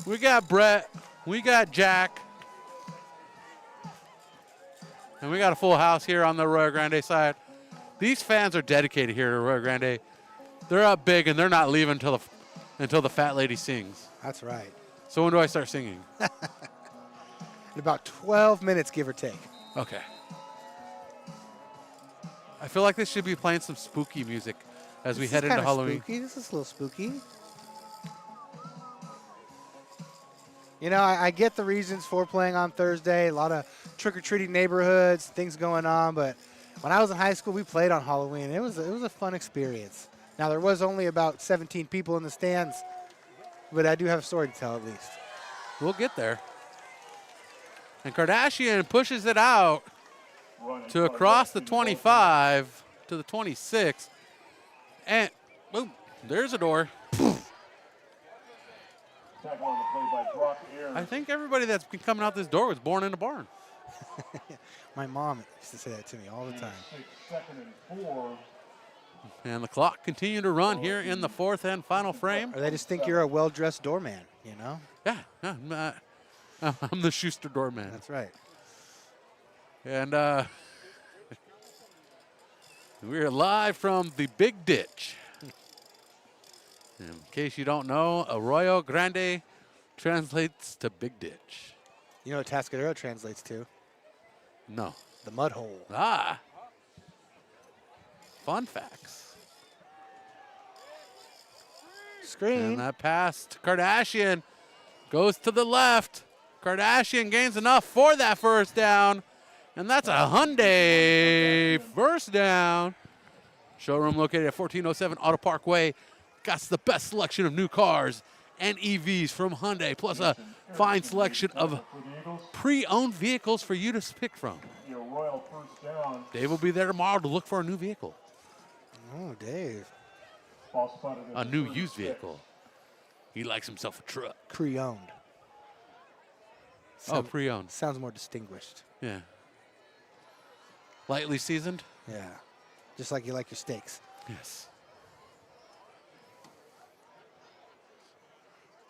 We got Brett. We got Jack. And we got a full house here on the Arroyo Grande side. These fans are dedicated here to Arroyo Grande. They're up big, and they're not leaving until the fat lady sings. That's right. So when do I start singing? In about 12 minutes, give or take. Okay. I feel like they should be playing some spooky music. as we This head is into kinda Halloween. Spooky. This is a little spooky. You know, I get the reasons for playing on Thursday. A lot of trick-or-treating neighborhoods, things going on. But when I was in high school, we played on Halloween. It was a fun experience. Now, there was only about 17 people in the stands, but I do have a story to tell at least. We'll get there. And Kardashian pushes it out to across the 25 to the 26. And, boom, there's a door. Tackle on the play by Brock Ayers. I think everybody that's been coming out this door was born in a barn. My mom used to say that to me all the time. 2nd and 4. And the clock continued to run here in the 4th and final frame. Or they just think you're a well-dressed doorman, you know? Yeah, I'm the Schuster doorman. That's right. And we're live from the Big Ditch. In case you don't know, Arroyo Grande translates to Big Ditch. You know what Tascadero translates to? No. The mud hole. Ah. Fun facts. Screen. And that pass to Kardashian goes to the left. Kardashian gains enough for that first down. And that's a Hyundai first down. Showroom located at 1407 Auto Parkway. Got the best selection of new cars and EVs from Hyundai, plus a fine selection of pre-owned vehicles for you to pick from. Dave will be there tomorrow to look for a new vehicle. Oh, Dave. A new used vehicle. He likes himself a truck. Pre-owned. Oh, pre-owned. Sounds more distinguished. Yeah. Lightly seasoned? Yeah. Just like you like your steaks. Yes.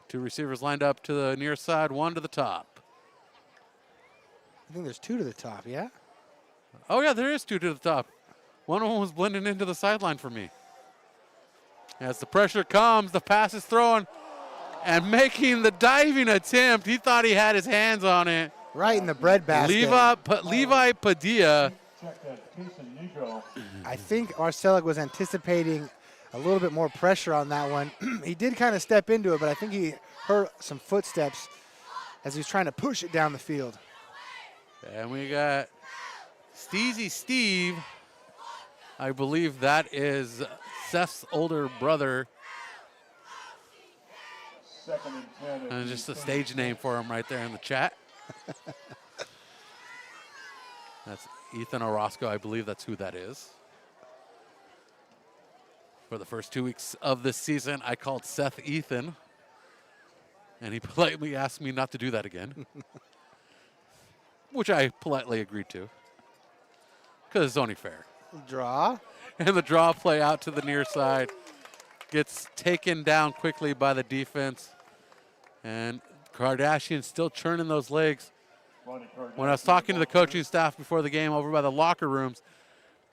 Two receivers lined up to the near side, one to the top. I think there's two to the top, yeah? Oh, yeah, there is two to the top. One of them was blending into the sideline for me. As the pressure comes, the pass is thrown and making the diving attempt. He thought he had his hands on it. Right in the bread basket. Levi Padilla. I think Marcelic was anticipating a little bit more pressure on that one. He did kind of step into it, but I think he heard some footsteps as he was trying to push it down the field. And we got Steezy Steve. I believe that is Seth's older brother. 2nd and 10. And just a stage name for him right there in the chat. That's Ethan Orozco. I believe that's who that is. For the first 2 weeks of this season, I called Seth Ethan. And he politely asked me not to do that again. Which I politely agreed to. Because it's only fair. Draw. And the draw play out to the near side. Gets taken down quickly by the defense. And Kardashian still churning those legs. When I was talking to the coaching staff before the game over by the locker rooms,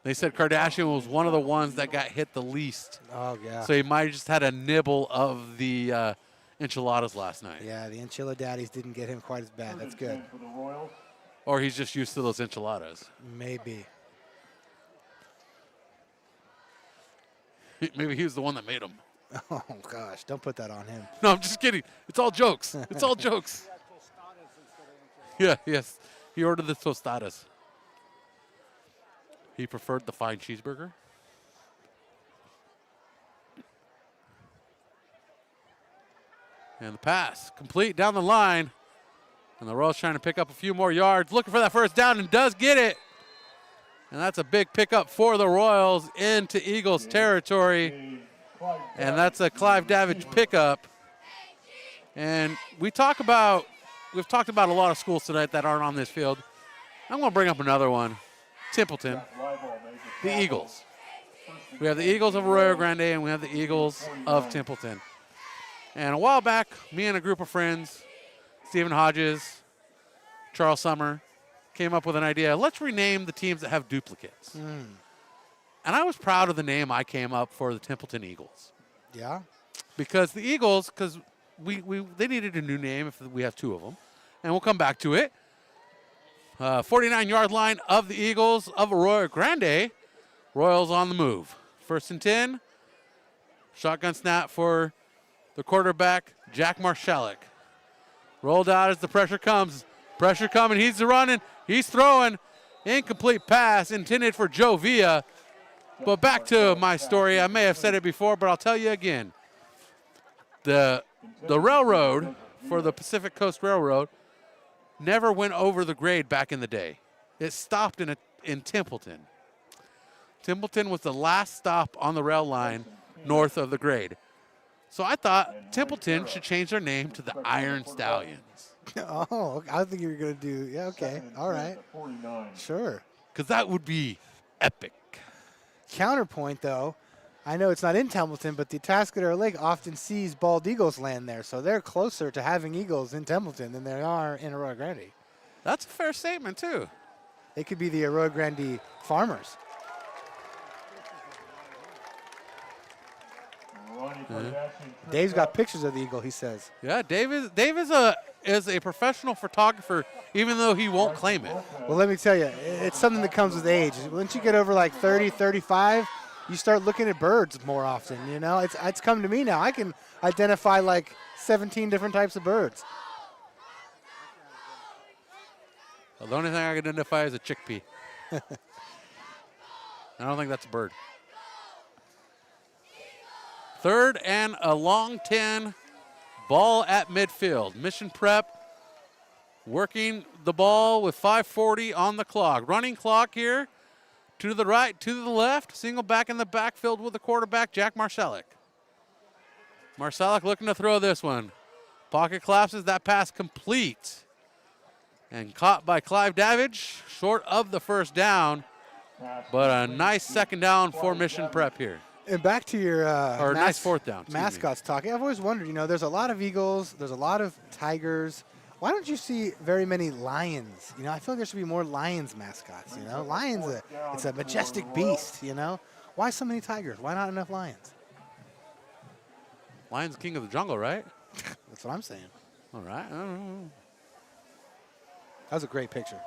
they said Kardashian was one of the ones that got hit the least. Oh, yeah. So he might have just had a nibble of the enchiladas last night. Yeah, the enchilada daddies didn't get him quite as bad. That's good. Or he's just used to those enchiladas. Maybe. Maybe he was the one that made them. Oh, gosh. Don't put that on him. No, I'm just kidding. It's all jokes. It's all jokes. Yeah, yes. He ordered the tostadas. He preferred the fine cheeseburger. And the pass complete down the line. And the Royals trying to pick up a few more yards. Looking for that first down and does get it. And that's a big pickup for the Royals into Eagles territory. And that's a Clive Davidge pickup. And we've talked about a lot of schools tonight that aren't on this field. I'm going to bring up another one. Templeton. The Eagles. We have the Eagles of Arroyo Grande and we have the Eagles of Templeton. And a while back, me and a group of friends, Stephen Hodges, Charles Summer, came up with an idea. Let's rename the teams that have duplicates. And I was proud of the name I came up for the Templeton Eagles. Yeah? Because the Eagles, because they needed a new name if we have two of them. And we'll come back to it. 49-yard line of the Eagles of Arroyo Grande. Royals on the move. 1st and 10 Shotgun snap for the quarterback, Jack Marshalik. Rolled out as the pressure comes. Pressure coming. He's running. He's throwing. Incomplete pass intended for Joe Villa. But back to my story. I may have said it before, but I'll tell you again. The railroad for the Pacific Coast Railroad never went over the grade back in the day. It stopped in Templeton. Templeton was the last stop on the rail line north of the grade. So I thought Templeton should change their name to the Iron Stallions. Oh, I think you were going to do, yeah, okay, all right. Sure. Because that would be epic. Counterpoint, though, I know it's not in Templeton, but the Atascadero Lake often sees bald eagles land there, so they're closer to having eagles in Templeton than they are in Arroyo Grande. That's a fair statement, too. They could be the Arroyo Grande farmers. Dave's got pictures of the eagle, he says. Yeah, Dave is a professional photographer, even though he won't claim it. Well, let me tell you, it's something that comes with age. Once you get over like 30, 35, you start looking at birds more often, you know? It's come to me now. I can identify like 17 different types of birds. Well, the only thing I can identify is a chickpea. I don't think that's a bird. 3rd and a long 10, ball at midfield. Mission Prep working the ball with 5:40 on the clock. Running clock here, to the right, to the left. Single back in the backfield with the quarterback, Jack Marshalik. Marshalik looking to throw this one. Pocket collapses, that pass complete. And caught by Clive Davidge, short of the first down. But a nice second down for Mission Prep here. And back to your nice 4th down. Mascots talking. I've always wondered, you know, there's a lot of eagles, there's a lot of tigers. Why don't you see very many lions? You know, I feel like there should be more lions mascots, you know. Lions, it's a majestic beast, you know. Why so many tigers? Why not enough lions? Lion's king of the jungle, right? That's what I'm saying. All right. I don't know. That was a great picture.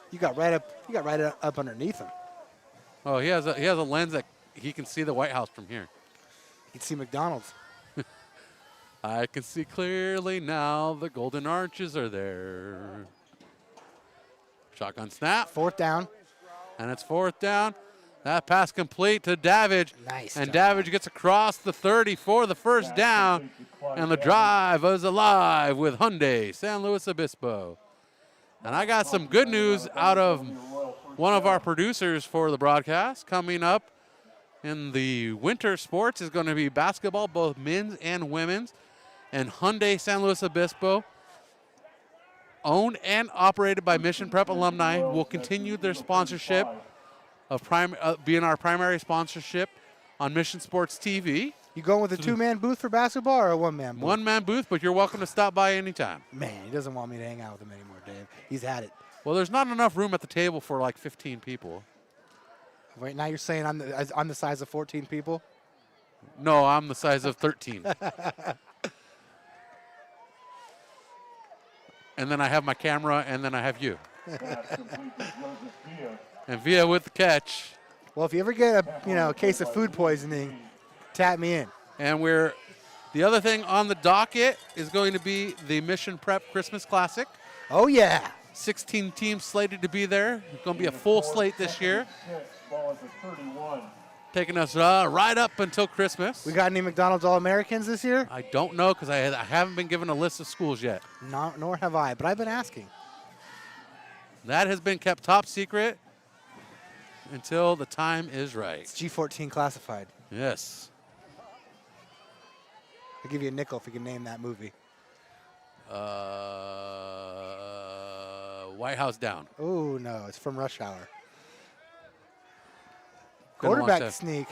You got right up underneath him. Oh, he has a lens that he can see the White House from here. You can see McDonald's. I can see clearly now the golden arches are there. Shotgun snap. 4th down. And it's 4th down. That pass complete to Davidge. Nice. And Davidge gets across the 30 for the first down. And the drive is alive with Hyundai San Luis Obispo. And I got some good news out of one of our producers for the broadcast. Coming up in the winter sports is going to be basketball, both men's and women's. And Hyundai San Luis Obispo, owned and operated by Mission Prep alumni, will continue their sponsorship of being our primary sponsorship on Mission Sports TV. You going with a 2-man booth for basketball or a 1-man booth? 1-man booth, but you're welcome to stop by anytime. Man, he doesn't want me to hang out with him anymore, Dave. He's had it. Well, there's not enough room at the table for like 15 people. Wait, now you're saying I'm the size of 14 people? No, I'm the size of 13. And then I have my camera, and then I have you. And Villa with the catch. Well, if you ever get a case of food poisoning, tap me in. And the other thing on the docket is going to be the Mission Prep Christmas Classic. Oh, yeah. 16 teams slated to be there. It's going to be a full slate this year. Taking us right up until Christmas. We got any McDonald's All-Americans this year? I don't know because I haven't been given a list of schools yet. Nor have I, but I've been asking. That has been kept top secret until the time is right. It's G14 classified. Yes. I'll give you a nickel if you can name that movie. White House Down. Oh, no, it's from Rush Hour. Quarterback sneak.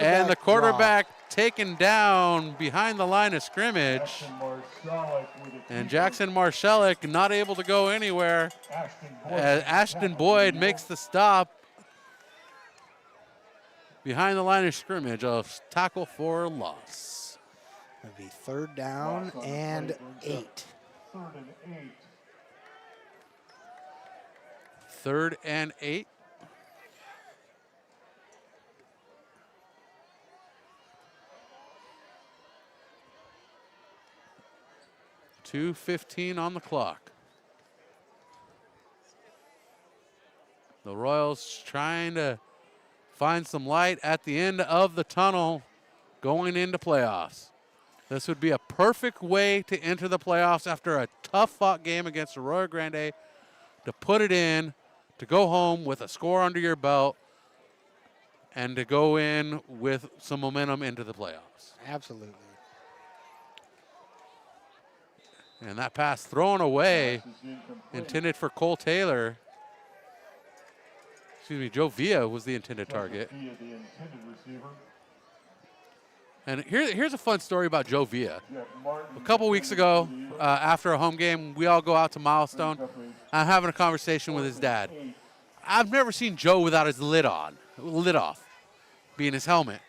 And the quarterback taken down behind the line of scrimmage. And Jackson Marshalik not able to go anywhere. Ashton Boyd makes the stop behind the line of scrimmage. A tackle for loss. It'll be 3rd down and 8. 3rd and 8. 2:15 on the clock. The Royals trying to find some light at the end of the tunnel going into playoffs. This would be a perfect way to enter the playoffs after a tough-fought game against Arroyo Grande, to put it in, to go home with a score under your belt, and to go in with some momentum into the playoffs. Absolutely. And that pass thrown away, intended for Cole Taylor. Excuse me, Joe Villa was the intended target. And here's a fun story about Joe Villa. A couple weeks ago, after a home game, we all go out to Milestone. I'm having a conversation with his dad. I've never seen Joe without his lid off, being his helmet.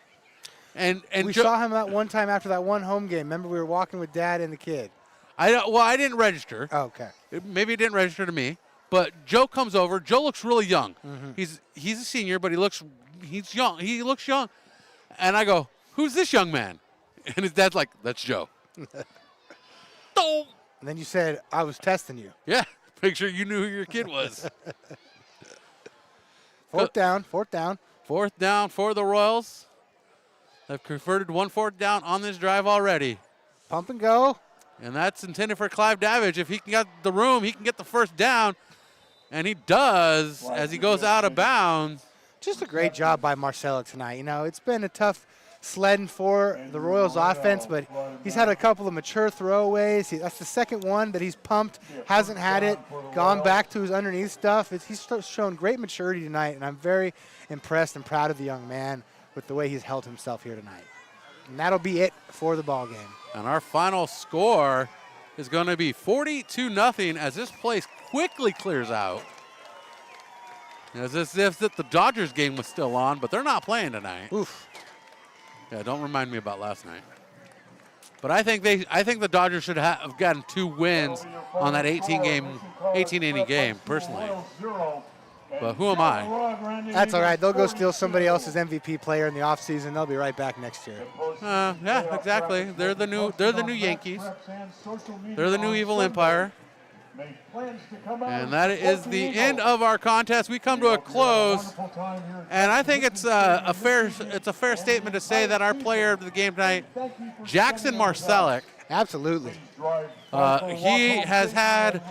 And we saw him that one time after that one home game. Remember, we were walking with Dad and the kid. I didn't register. Oh, okay. Maybe it didn't register to me. But Joe comes over. Joe looks really young. Mm-hmm. He's a senior, but he's young. He looks young. And I go, "Who's this young man?" And his dad's like, "That's Joe." And then you said, "I was testing you." Yeah, make sure you knew who your kid was. Fourth down. Fourth down for the Royals. They've converted 1 4th down on this drive already. Pump and go. And that's intended for Clive Davidge. If he can get the room, he can get the first down. And he does as he goes out of bounds. Just a great job by Marcelo tonight. You know, it's been a tough sledding for the Royals offense, but he's had a couple of mature throwaways. That's the second one that he's pumped, hasn't had it, gone back to his underneath stuff. He's shown great maturity tonight, and I'm very impressed and proud of the young man with the way he's held himself here tonight. And that'll be it for the ball game. And our final score is going to be 42-0 as this place quickly clears out. It's as if the Dodgers game was still on, but they're not playing tonight. Oof. Yeah, don't remind me about last night. But I think the Dodgers should have gotten 2 wins on that 18-inning game, personally. But who am I? That's all right. They'll go steal somebody else's MVP player in the offseason. They'll be right back next year. Yeah, exactly. They're the new Yankees. They're the new evil empire. And that is the end of our contest. We come to a close, and I think it's a fair statement to say that our player of the game tonight, Jackson Marcelic. Absolutely. He has had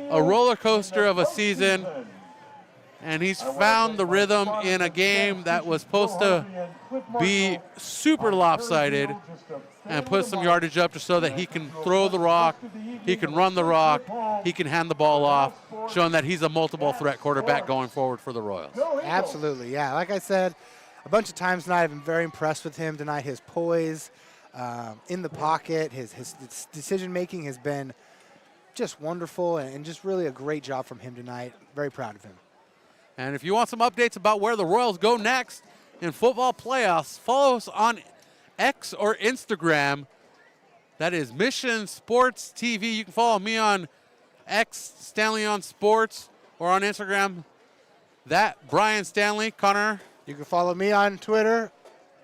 a roller coaster of a season, and he's found the rhythm in a game that was supposed to be super lopsided, and put some yardage up just so that he can throw the rock, he can run the rock, he can hand the ball off, showing that he's a multiple threat quarterback going forward for the Royals. Absolutely, yeah. Like I said, a bunch of times tonight I've been very impressed with him tonight. His poise in the pocket, his decision-making has been just wonderful, and just really a great job from him tonight. Very proud of him. And if you want some updates about where the Royals go next in football playoffs, follow us on X or Instagram. That is Mission Sports TV. You can follow me on X, Stanley on Sports, or on Instagram, that Brian Stanley. Connor? You can follow me on Twitter,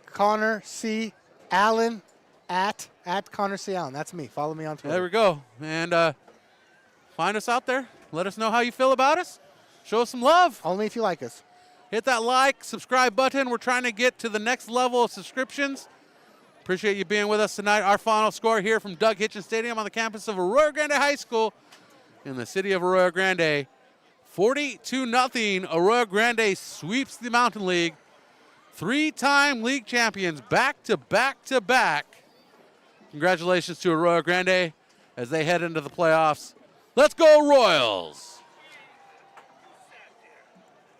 Connor C. Allen, at Connor C. Allen. That's me. Follow me on Twitter. There we go. And find us out there. Let us know how you feel about us. Show us some love. Only if you like us. Hit that like, subscribe button. We're trying to get to the next level of subscriptions. Appreciate you being with us tonight. Our final score here from Doug Hitchens Stadium on the campus of Arroyo Grande High School in the city of Arroyo Grande. 42-0. Arroyo Grande sweeps the Mountain League. 3-time league champions back to back to back. Congratulations to Arroyo Grande as they head into the playoffs. Let's go Royals!